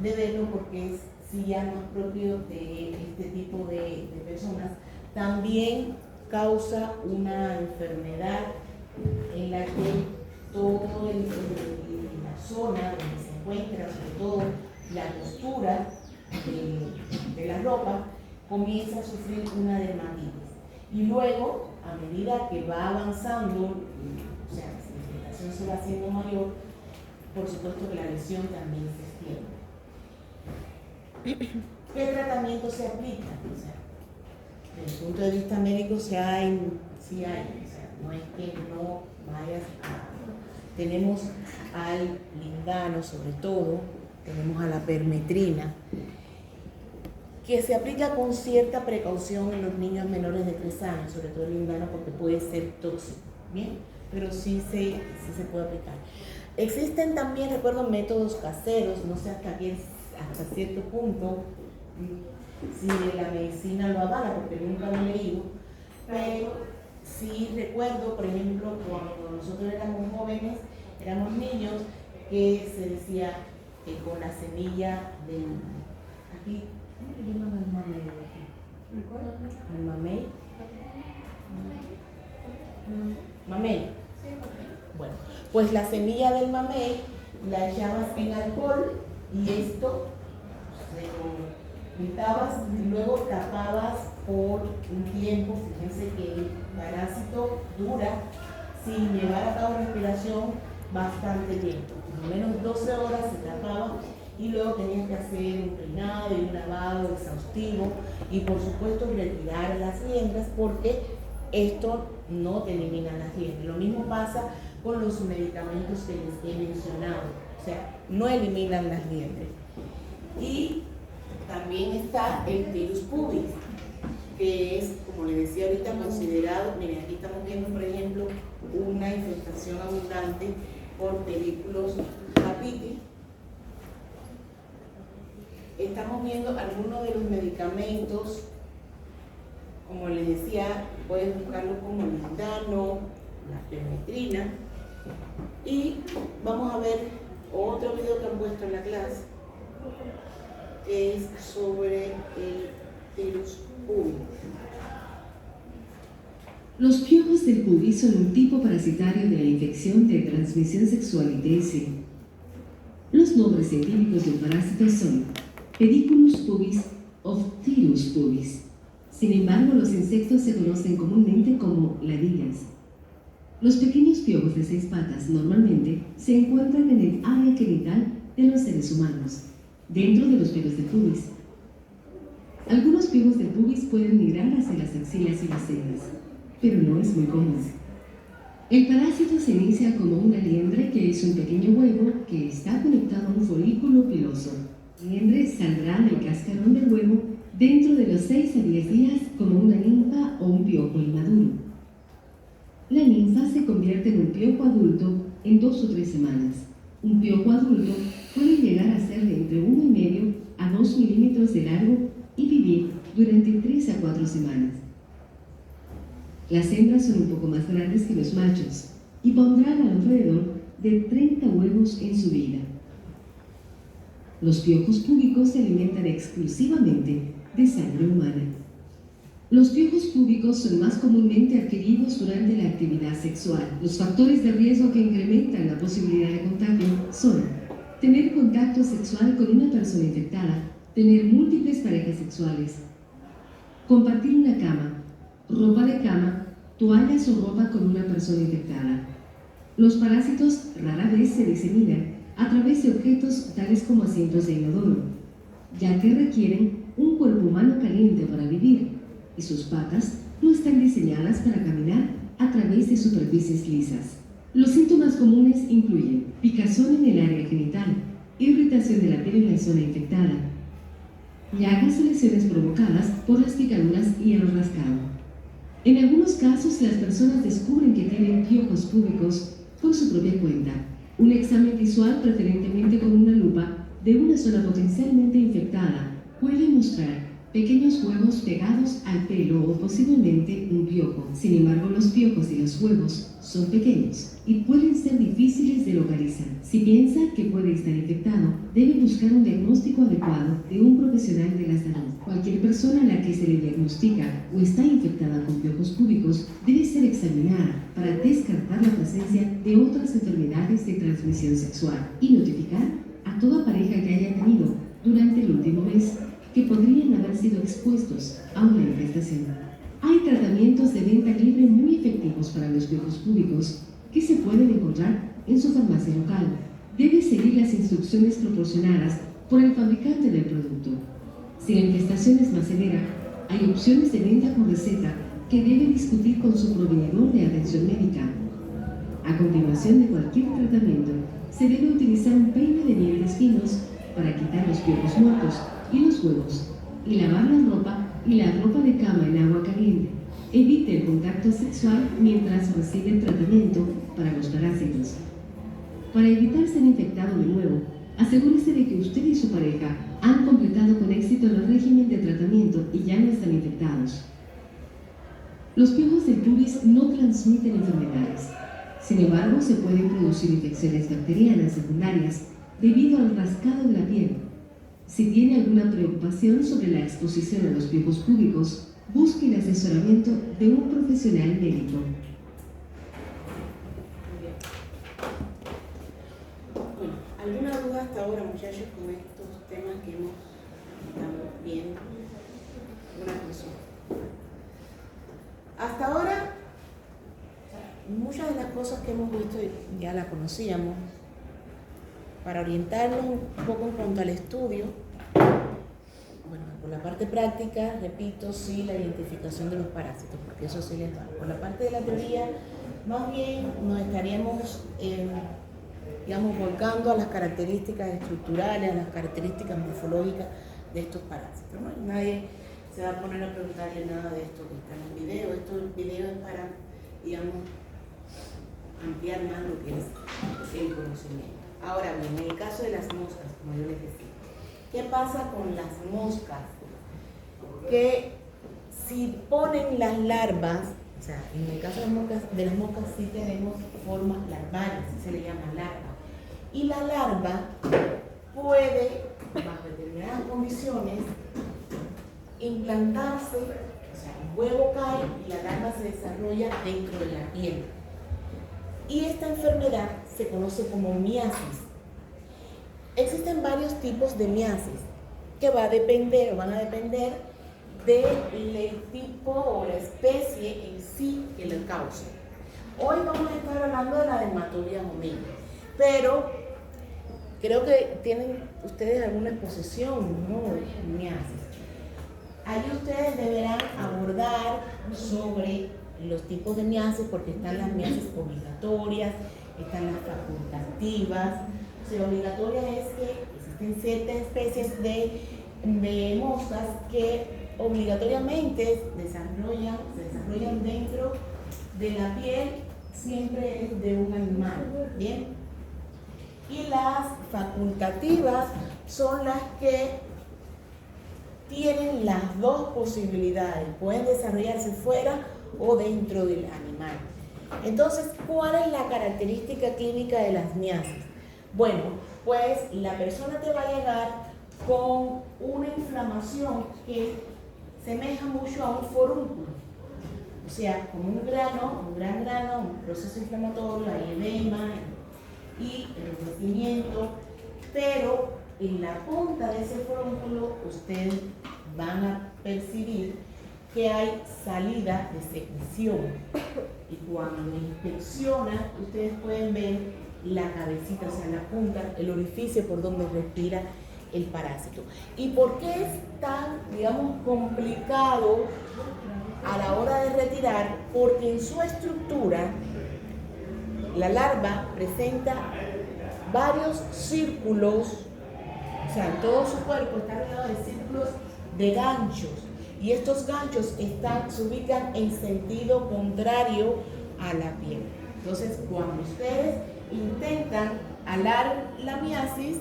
de verlo porque es sí ya más propio de este tipo de personas, también causa una enfermedad en la que todo la zona donde se encuentra, sobre todo la costura de la ropa, comienza a sufrir una dermatitis. Y luego, a medida que va avanzando, o sea, la infección se va haciendo mayor, por supuesto que la lesión también se extiende. ¿Qué tratamiento se aplica? O sea, desde el punto de vista médico sí hay, o sea, no es que no vayas a... Tenemos al lindano, sobre todo, tenemos a la permetrina, que se aplica con cierta precaución en los niños menores de 3 años, sobre todo el lindano, porque puede ser tóxico, ¿bien? Pero sí se puede aplicar. Existen también, recuerdo, métodos caseros, no sé hasta cierto punto si la medicina lo avala, porque nunca lo he leído, pero sí recuerdo, por ejemplo, cuando nosotros éramos jóvenes, éramos niños, que se decía que con la semilla del... Aquí, ¿cómo le llaman al mamey? ¿Al mamey? Mamey. Bueno, pues la semilla del mamey la echabas en alcohol y esto se lo pintabas y luego tapabas por un tiempo. Fíjense que el parásito dura, sin llevar a cabo respiración, bastante tiempo. Por lo menos 12 horas se tapaba y luego tenías que hacer un peinado y un lavado exhaustivo y por supuesto retirar las liendres, porque esto no te elimina las liendres. Lo mismo pasa con los medicamentos que les he mencionado, o sea, no eliminan las liendres. Y también está el virus pubis, que es, como les decía ahorita, considerado, miren, aquí estamos viendo, por ejemplo, una infestación abundante por pedículos capitis. Estamos viendo algunos de los medicamentos, como les decía, pueden buscarlo como el lindano, la permetrina. Y vamos a ver otro video que han puesto en la clase, que es sobre el virus pubis. Los piojos del pubis son un tipo parasitario de la infección de transmisión sexual ITS. Los nombres científicos del parásito son Pediculus pubis o Phtyrus pubis. Sin embargo, los insectos se conocen comúnmente como ladillas. Los pequeños piojos de 6 patas normalmente se encuentran en el área genital de los seres humanos, dentro de los pelos del pubis. Algunos piojos del pubis pueden migrar hacia las axilas y las cejas, pero no es muy común. El parásito se inicia como una liendre, que es un pequeño huevo que está conectado a un folículo piloso. La liendre saldrá del cascarón del huevo dentro de los 6 a 10 días como una ninfa o un piojo inmaduro. La ninfa se convierte en un piojo adulto en 2 o 3 semanas. Un piojo adulto puede llegar a ser de entre 1,5 a 2 milímetros de largo y vivir durante 3 a 4 semanas. Las hembras son un poco más grandes que los machos y pondrán alrededor de 30 huevos en su vida. Los piojos púbicos se alimentan exclusivamente de sangre humana. Los piojos púbicos son más comúnmente adquiridos durante la actividad sexual. Los factores de riesgo que incrementan la posibilidad de contagio son tener contacto sexual con una persona infectada, tener múltiples parejas sexuales, compartir una cama, ropa de cama, toallas o ropa con una persona infectada. Los parásitos rara vez se diseminan a través de objetos tales como asientos de inodoro, ya que requieren un cuerpo humano caliente para vivir y sus patas no están diseñadas para caminar a través de superficies lisas. Los síntomas comunes incluyen picazón en el área genital, irritación de la piel en la zona infectada, llagas o lesiones provocadas por las picaduras y el rascado. En algunos casos, las personas descubren que tienen piojos púbicos por su propia cuenta. Un examen visual, preferentemente con una lupa, de una zona potencialmente infectada puede mostrar pequeños huevos pegados al pelo o posiblemente un piojo. Sin embargo, los piojos de los huevos son pequeños y pueden ser difíciles de localizar. Si piensa que puede estar infectado, debe buscar un diagnóstico adecuado de un profesional de la salud. Cualquier persona a la que se le diagnostica o está infectada con piojos púbicos debe ser examinada para descartar la presencia de otras enfermedades de transmisión sexual y notificar a toda pareja que haya tenido durante el último mes que podrían haber sido expuestos a una infestación. Hay tratamientos de venta libre muy efectivos para los piojos púbicos que se pueden encontrar en su farmacia local. Debe seguir las instrucciones proporcionadas por el fabricante del producto. Si la infestación es más severa, hay opciones de venta con receta que debe discutir con su proveedor de atención médica. A continuación de cualquier tratamiento, se debe utilizar un peine de dientes finos para quitar los piojos muertos y los huevos, y lavar la ropa de cama en agua caliente. Evite el contacto sexual mientras recibe el tratamiento para los parásitos. Para evitar ser infectado de nuevo, asegúrese de que usted y su pareja han completado con éxito el régimen de tratamiento y ya no están infectados. Los piojos del pubis no transmiten enfermedades. Sin embargo, se pueden producir infecciones bacterianas secundarias debido al rascado de la piel. Si tiene alguna preocupación sobre la exposición a los piojos púbicos, busque el asesoramiento de un profesional médico. Bueno, ¿alguna duda hasta ahora, muchachos, con estos temas que hemos estado viendo? Una consulta. Hasta ahora, muchas de las cosas que hemos visto ya las conocíamos. Para orientarnos un poco en cuanto al estudio, bueno, por la parte práctica, repito, sí, la identificación de los parásitos, porque eso sí les va. Por la parte de la teoría, más bien nos estaríamos, digamos, volcando a las características estructurales, a las características morfológicas de estos parásitos, ¿no? Y nadie se va a poner a preguntarle nada de esto que está en el video. Este video es para, digamos, ampliar más lo que es el conocimiento. Ahora bien, en el caso de las moscas, como yo les decía, ¿qué pasa con las moscas? Que si ponen las larvas, o sea, en el caso de las moscas sí tenemos formas larvales, así se le llama larva. Y la larva puede, bajo determinadas condiciones, implantarse, o sea, el huevo cae y la larva se desarrolla dentro de la piel. Y esta enfermedad se conoce como miasis. Existen varios tipos de miasis que van a depender del tipo o la especie en sí que lo causa. Hoy vamos a estar hablando de la dermatología homínida, pero creo que tienen ustedes alguna exposición, ¿no?, de miasis. Ahí ustedes deberán abordar sobre los tipos de miasis, porque están las miasis obligatorias, están las facultativas. O sea, obligatoria es que existen ciertas especies de moscas que obligatoriamente se desarrollan dentro de la piel, siempre es de un animal, ¿bien? Y las facultativas son las que tienen las dos posibilidades, pueden desarrollarse fuera o dentro del animal. Entonces, ¿cuál es la característica clínica de las miasis? Bueno, pues la persona te va a llegar con una inflamación que semeja mucho a un forúnculo. O sea, como un gran grano, un proceso inflamatorio, hay edema y enrojecimiento, pero en la punta de ese forúnculo ustedes van a percibir que hay salida de secreción. Y cuando inspeccionan, ustedes pueden ver la cabecita, o sea, la punta, el orificio por donde respira el parásito. ¿Y por qué es tan, digamos, complicado a la hora de retirar? Porque en su estructura, la larva presenta varios círculos, o sea, todo su cuerpo está rodeado de círculos de ganchos. Y estos ganchos se ubican en sentido contrario a la piel. Entonces, cuando ustedes intentan alar la miasis,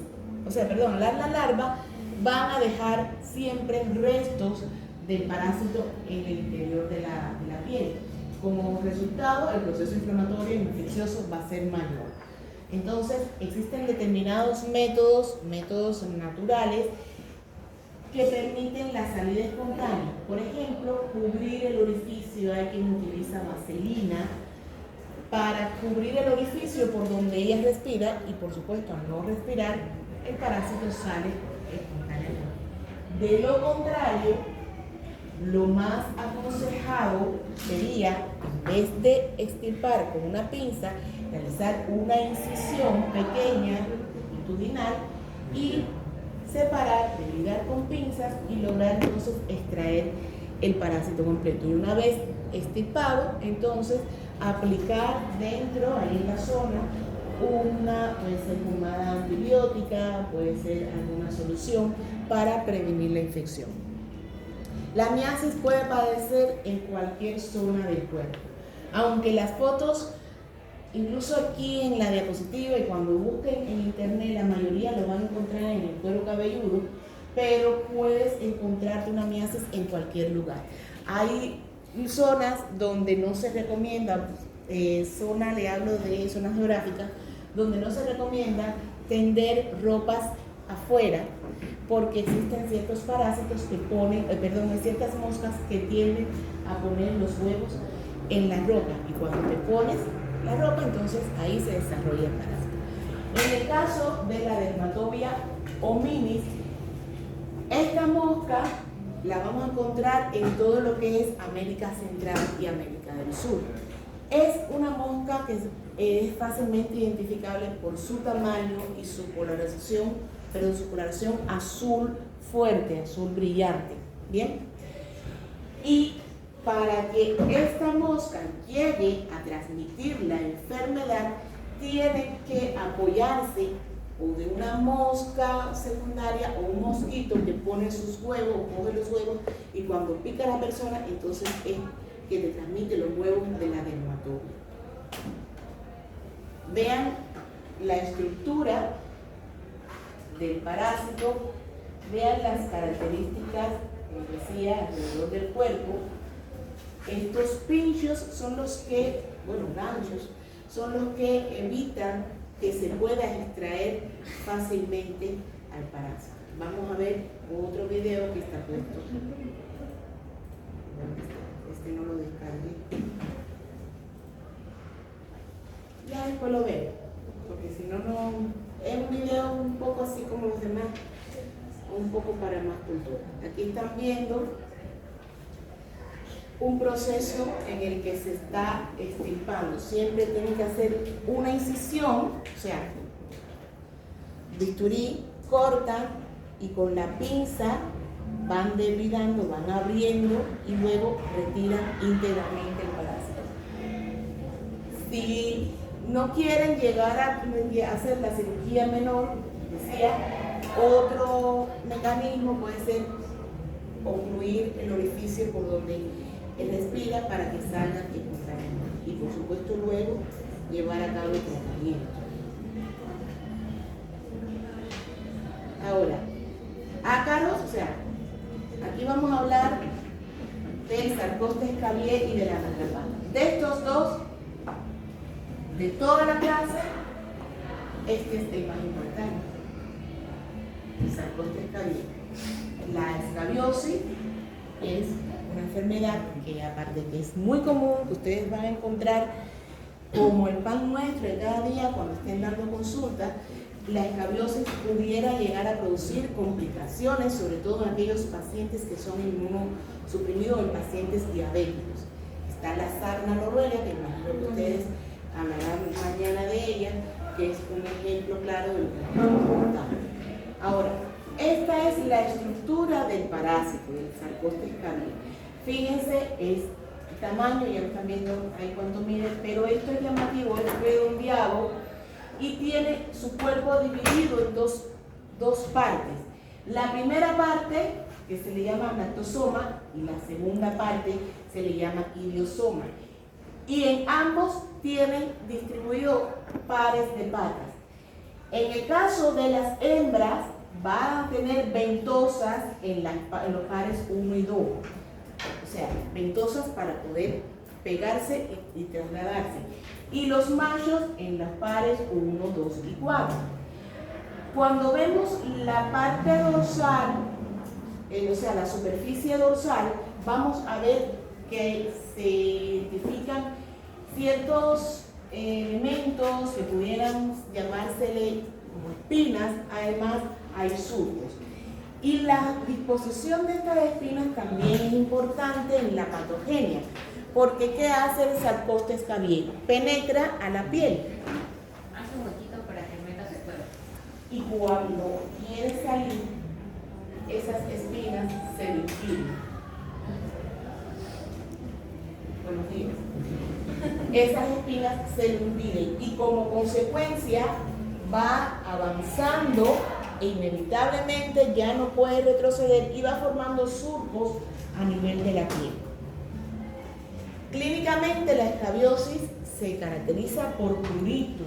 alar la larva, van a dejar siempre restos del parásito en el interior de la piel. Como resultado, el proceso inflamatorio infeccioso va a ser mayor. Entonces, existen determinados métodos naturales que permiten la salida espontánea. Por ejemplo, cubrir el orificio. Hay quien utiliza vaselina para cubrir el orificio por donde ella respira, y por supuesto, al no respirar, el parásito sale espontáneamente. De lo contrario, lo más aconsejado sería, en vez de extirpar con una pinza, realizar una incisión pequeña, longitudinal, y separar, desligar con pinzas y lograr entonces extraer el parásito completo. Y una vez extirpado, entonces aplicar dentro, ahí en la zona, puede ser pomada antibiótica, puede ser alguna solución para prevenir la infección. La miasis puede aparecer en cualquier zona del cuerpo, aunque las fotos, incluso aquí en la diapositiva y cuando busquen en internet, la mayoría lo van a encontrar en el cuero cabelludo, pero puedes encontrarte una miasis en cualquier lugar. Hay zonas donde no se recomienda, le hablo de zonas geográficas, donde no se recomienda tender ropas afuera, porque existen ciertos parásitos que hay ciertas moscas que tienden a poner los huevos en la ropa, y cuando te pones la ropa, entonces ahí se desarrolla el parásito. En el caso de la Dermatobia hominis, esta mosca la vamos a encontrar en todo lo que es América Central y América del Sur. Es una mosca que es fácilmente identificable por su tamaño y su polarización, pero su coloración azul fuerte, azul brillante. ¿Bien? Y para que esta mosca llegue a transmitir la enfermedad, tiene que apoyarse o de una mosca secundaria o un mosquito que pone sus huevos o coge los huevos, y cuando pica a la persona, entonces es que te transmite los huevos de la dermatobia. Vean la estructura del parásito, vean las características, como decía, alrededor del cuerpo. Estos pinchos son los que, ganchos, son los que evitan que se pueda extraer fácilmente al parásito. Vamos a ver otro video que está puesto. Este no lo descargué. Ya después lo veo, porque si no, es un video un poco así como los demás, un poco para más cultura. Aquí están viendo un proceso en el que se está extirpando. Siempre tienen que hacer una incisión, o sea, bisturí, cortan y con la pinza van debridando, van abriendo y luego retiran íntegramente el parásito. Si no quieren llegar a hacer la cirugía menor, decía, otro mecanismo puede ser ocluir el orificio por donde respira para que salga espontáneamente, y por supuesto luego llevar a cabo el tratamiento. Ahora, ácaros, o sea, aquí vamos a hablar del Sarcosta escabier y de la garrapata. De estos dos, de toda la clase, este es el más importante, el Sarcosta escabier. La escabiosis es una enfermedad que, aparte de que es muy común, que ustedes van a encontrar como el pan nuestro de cada día cuando estén dando consulta, la escabiosis pudiera llegar a producir complicaciones, sobre todo en aquellos pacientes que son inmunosuprimidos o en pacientes diabéticos. Está la sarna noruega, que imagino que ustedes hablarán mañana de ella, que es un ejemplo claro de lo que estamos contando. Ahora, esta es la estructura del parásito, del Sarcostes cabiai. Fíjense, es el tamaño, ya lo están viendo ahí cuánto mide, pero esto es llamativo, es redondeado y tiene su cuerpo dividido en dos partes. La primera parte, que se le llama anatosoma, y la segunda parte se le llama iliosoma. Y en ambos tienen distribuido pares de patas. En el caso de las hembras, van a tener ventosas en los pares 1 y 2. O sea, ventosas para poder pegarse y trasladarse. Y los machos en los pares 1, 2 y 4. Cuando vemos la parte dorsal, o sea, la superficie dorsal, vamos a ver que se identifican ciertos elementos que pudieran llamársele como espinas. Además hay surcos. Y la disposición de estas espinas también es importante en la patogenia, porque ¿qué hace el Sarcostes cabiai? Penetra a la piel. Hace un huequito para que meta su cuerpo. Y cuando quiere salir, esas espinas se inclinan. Buenos días. Esas espinas se le impiden y como consecuencia va avanzando e inevitablemente ya no puede retroceder y va formando surcos a nivel de la piel. Clínicamente la escabiosis se caracteriza por prurito,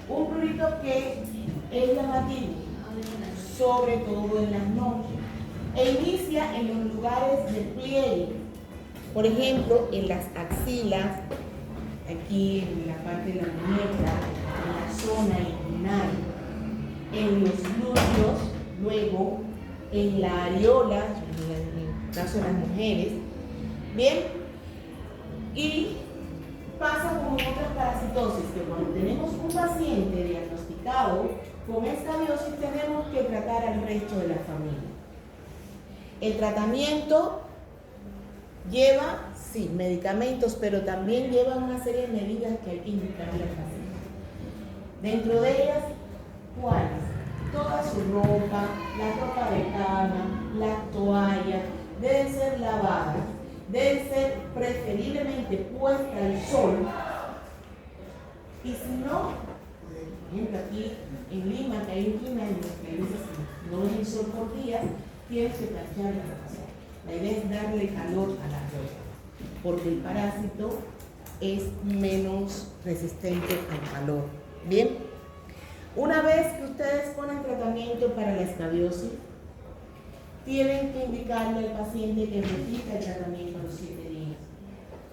un prurito que es llamativo, sobre todo en las noches, e inicia en los lugares del pliegue, por ejemplo en las axilas, aquí en la parte de la muñeca, en la zona inguinal, en los glúteos, luego en la areola, en el caso de las mujeres, bien, y pasa como en otras parasitosis, que cuando tenemos un paciente diagnosticado con escabiosis tenemos que tratar al resto de la familia. El tratamiento lleva, sí, medicamentos, pero también lleva una serie de medidas que hay que indicarle al paciente. Dentro de ellas, ¿cuáles? Toda su ropa, la ropa de cama, la toalla, deben ser lavadas, deben ser preferiblemente puestas al sol. Y si no, por ejemplo aquí en Lima, que hay un clima en el que a veces no es el sol por días, tienes que plancharla. La idea es darle calor a la ropa, porque el parásito es menos resistente al calor. Bien, una vez que ustedes ponen tratamiento para la escabiosis, tienen que indicarle al paciente que repita el tratamiento a los 7 días.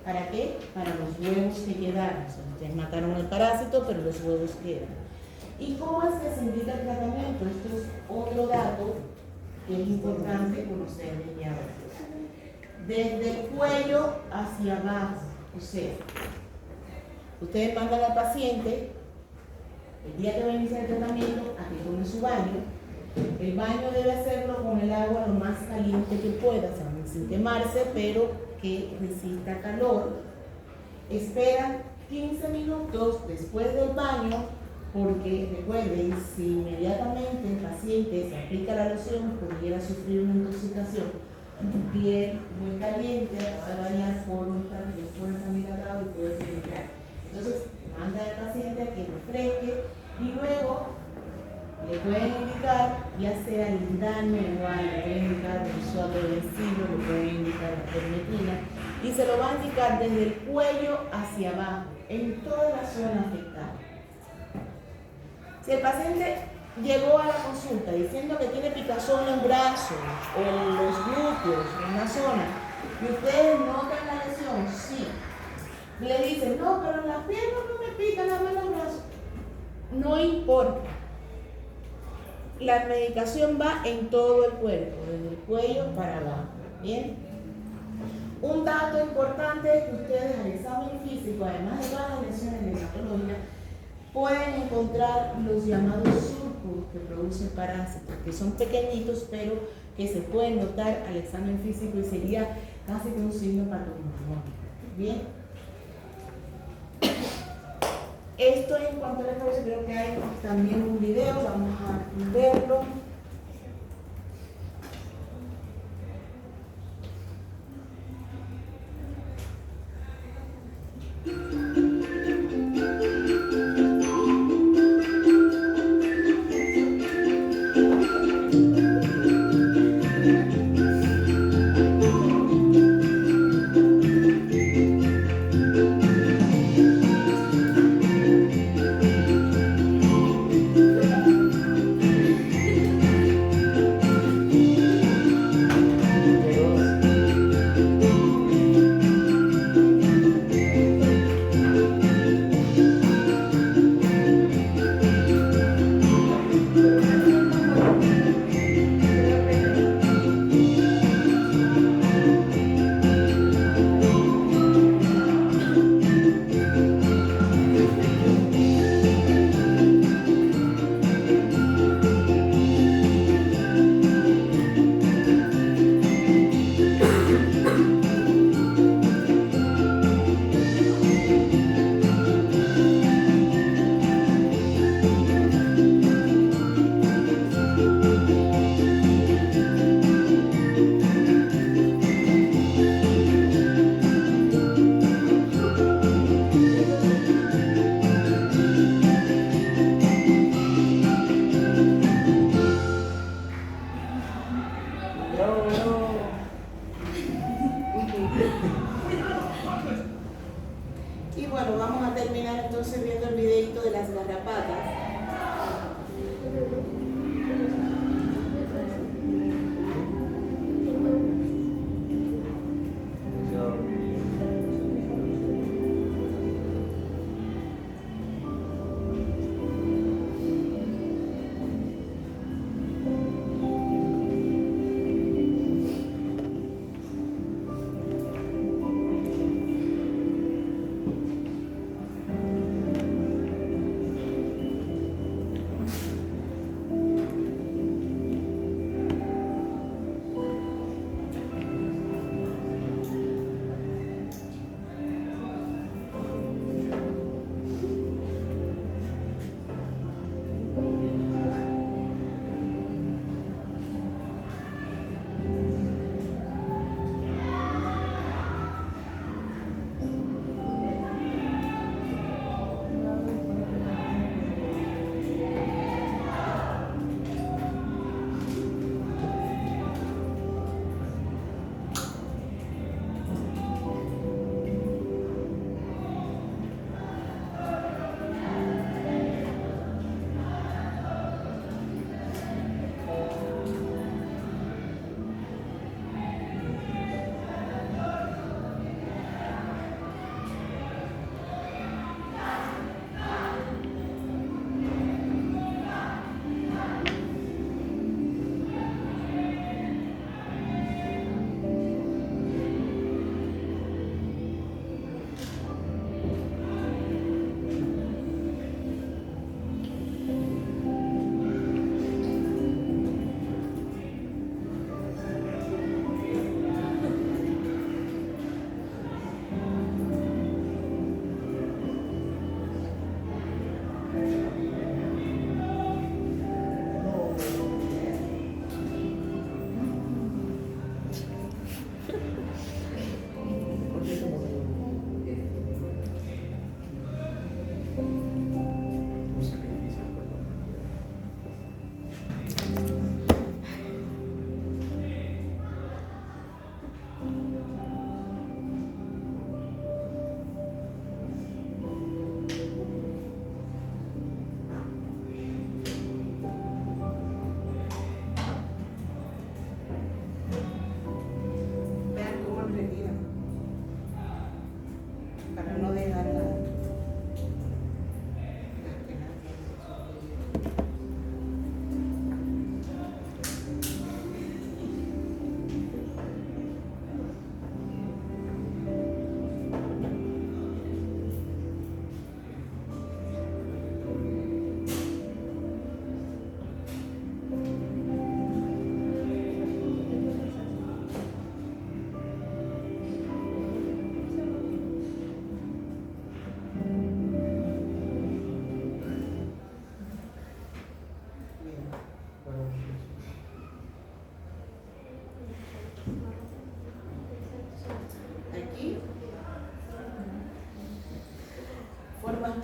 ¿Para qué? Para los huevos que quedaron. O sea, ustedes mataron el parásito, pero los huevos quedan. ¿Y cómo es que se indica el tratamiento? Esto es otro dato que es importante conocer desde ahora. Desde el cuello hacia abajo, o sea, ustedes mandan al paciente el día que va a iniciar el tratamiento a que tome su baño. El baño debe hacerlo con el agua lo más caliente que pueda, o sea, sin quemarse, pero que resista calor. Esperan 15 minutos después del baño, porque recuerden, si inmediatamente el paciente se aplica la loción, pudiera sufrir una intoxicación. Piel muy caliente, va a bañar por un hidratado y puede ser. Entonces, manda al paciente a que refresque y luego le pueden indicar, ya sea lindano, igual, le pueden indicar el suato vencido, le pueden indicar la permetrina y se lo va a indicar desde el cuello hacia abajo, en toda la zona afectada. Si el paciente llegó a la consulta diciendo que tiene picazón en brazos o en los glúteos, en la zona, y ustedes notan la lesión, sí. Le dicen, no, pero en las piernas no me pica, nada más los brazos. No importa. La medicación va en todo el cuerpo, desde el cuello para abajo. Bien. Un dato importante es que ustedes al examen físico, además de todas las lesiones de patología, pueden encontrar los llamados surcos que producen parásitos, que son pequeñitos pero que se pueden notar al examen físico y sería casi que un signo patognomónico. Bien. Esto en cuanto a la cabeza, creo que hay también un video, vamos a verlo.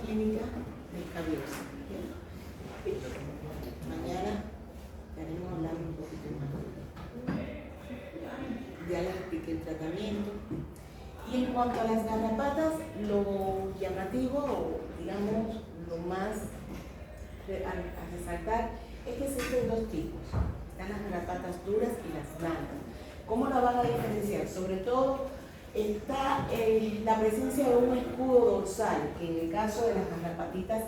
clínica de escabiosis. Mañana estaremos hablando un poquito más. Ya les expliqué el tratamiento. Y en cuanto a las garrapatas, lo llamativo, o digamos, lo más a resaltar es que existen dos tipos. Están las garrapatas duras y las blandas. ¿Cómo la van a diferenciar? Sobre todo está la presencia de un escudo dorsal, que en el caso de las garrapatitas,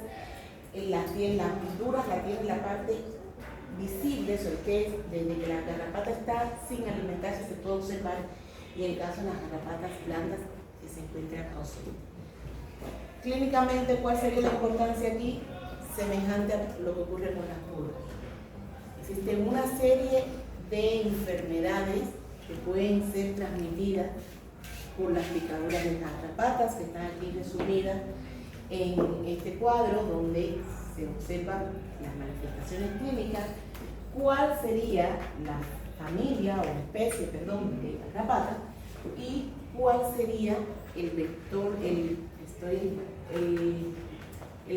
las duras la tienen la parte visible, eso que es desde que la garrapata está sin alimentarse se puede observar, y en el caso de las garrapatas blandas que se encuentran ausentes. Clínicamente, ¿cuál sería la importancia aquí? Semejante a lo que ocurre con las duras. Existen una serie de enfermedades que pueden ser transmitidas por las picaduras de las garrapatas, que están aquí resumidas en este cuadro donde se observan las manifestaciones clínicas. ¿Cuál sería la familia o especie, perdón, de garrapata? Y cuál sería el vector, el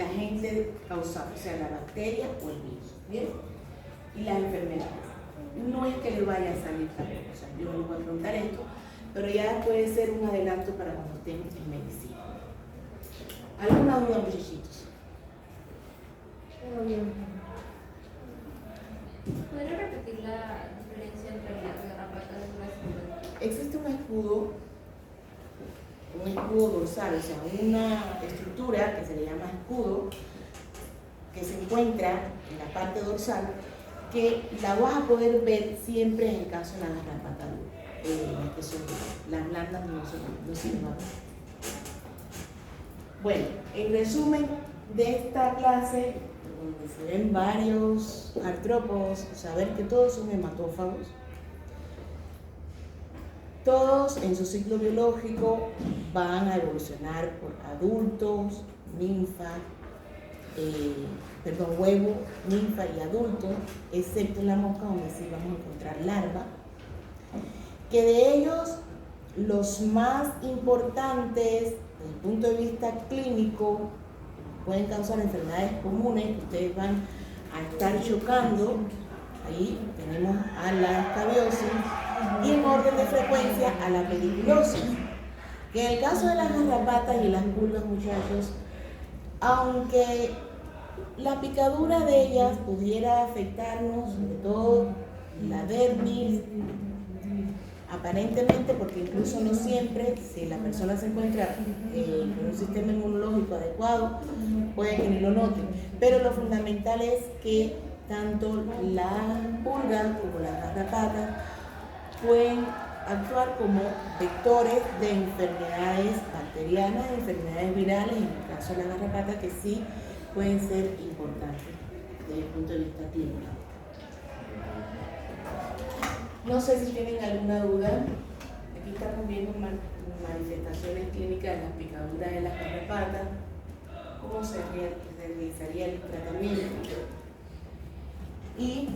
agente causal, o sea, la bacteria o el virus. ¿Bien? Y las enfermedades. No es que le vaya a salir tampoco, o sea, yo no voy a preguntar esto, pero ya puede ser un adelanto para cuando estemos en medicina. ¿Alguna duda, muchachitos? ¿Podría repetir la diferencia entre las garrapatas duras y blandas? Existe un escudo dorsal, o sea, una estructura que se le llama escudo, que se encuentra en la parte dorsal, que la vas a poder ver siempre en el caso de la garrapata dura, que son las blandas no se van a ver. Bueno, en resumen de esta clase, donde se ven varios artrópodos, saber que todos son hematófagos, todos en su ciclo biológico van a evolucionar por adultos, ninfa, huevo, ninfa y adulto, excepto en la mosca donde sí vamos a encontrar larva, que de ellos los más importantes desde el punto de vista clínico pueden causar enfermedades comunes que ustedes van a estar chocando. Ahí tenemos a la escabiosis y en orden de frecuencia a la pediculosis, que en el caso de las garrapatas y las pulgas, muchachos, aunque la picadura de ellas pudiera afectarnos, sobre todo la dermis, aparentemente, porque incluso no siempre, si la persona se encuentra con un sistema inmunológico adecuado, puede que ni lo noten, pero lo fundamental es que tanto las pulgas como las garrapatas pueden actuar como vectores de enfermedades bacterianas, enfermedades virales, en el caso de la garrapata, que sí pueden ser importantes desde el punto de vista clínico. No sé si tienen alguna duda. Aquí estamos viendo manifestaciones clínicas de las picaduras de las garrapatas, cómo se realizaría el tratamiento, y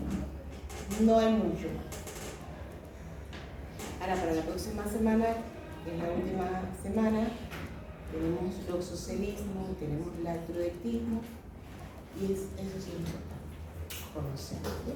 no hay mucho. Ahora, para la próxima semana, en la última semana, tenemos loxocelismo, tenemos latrodectismo, y eso sí es importante conocer. ¿Sí?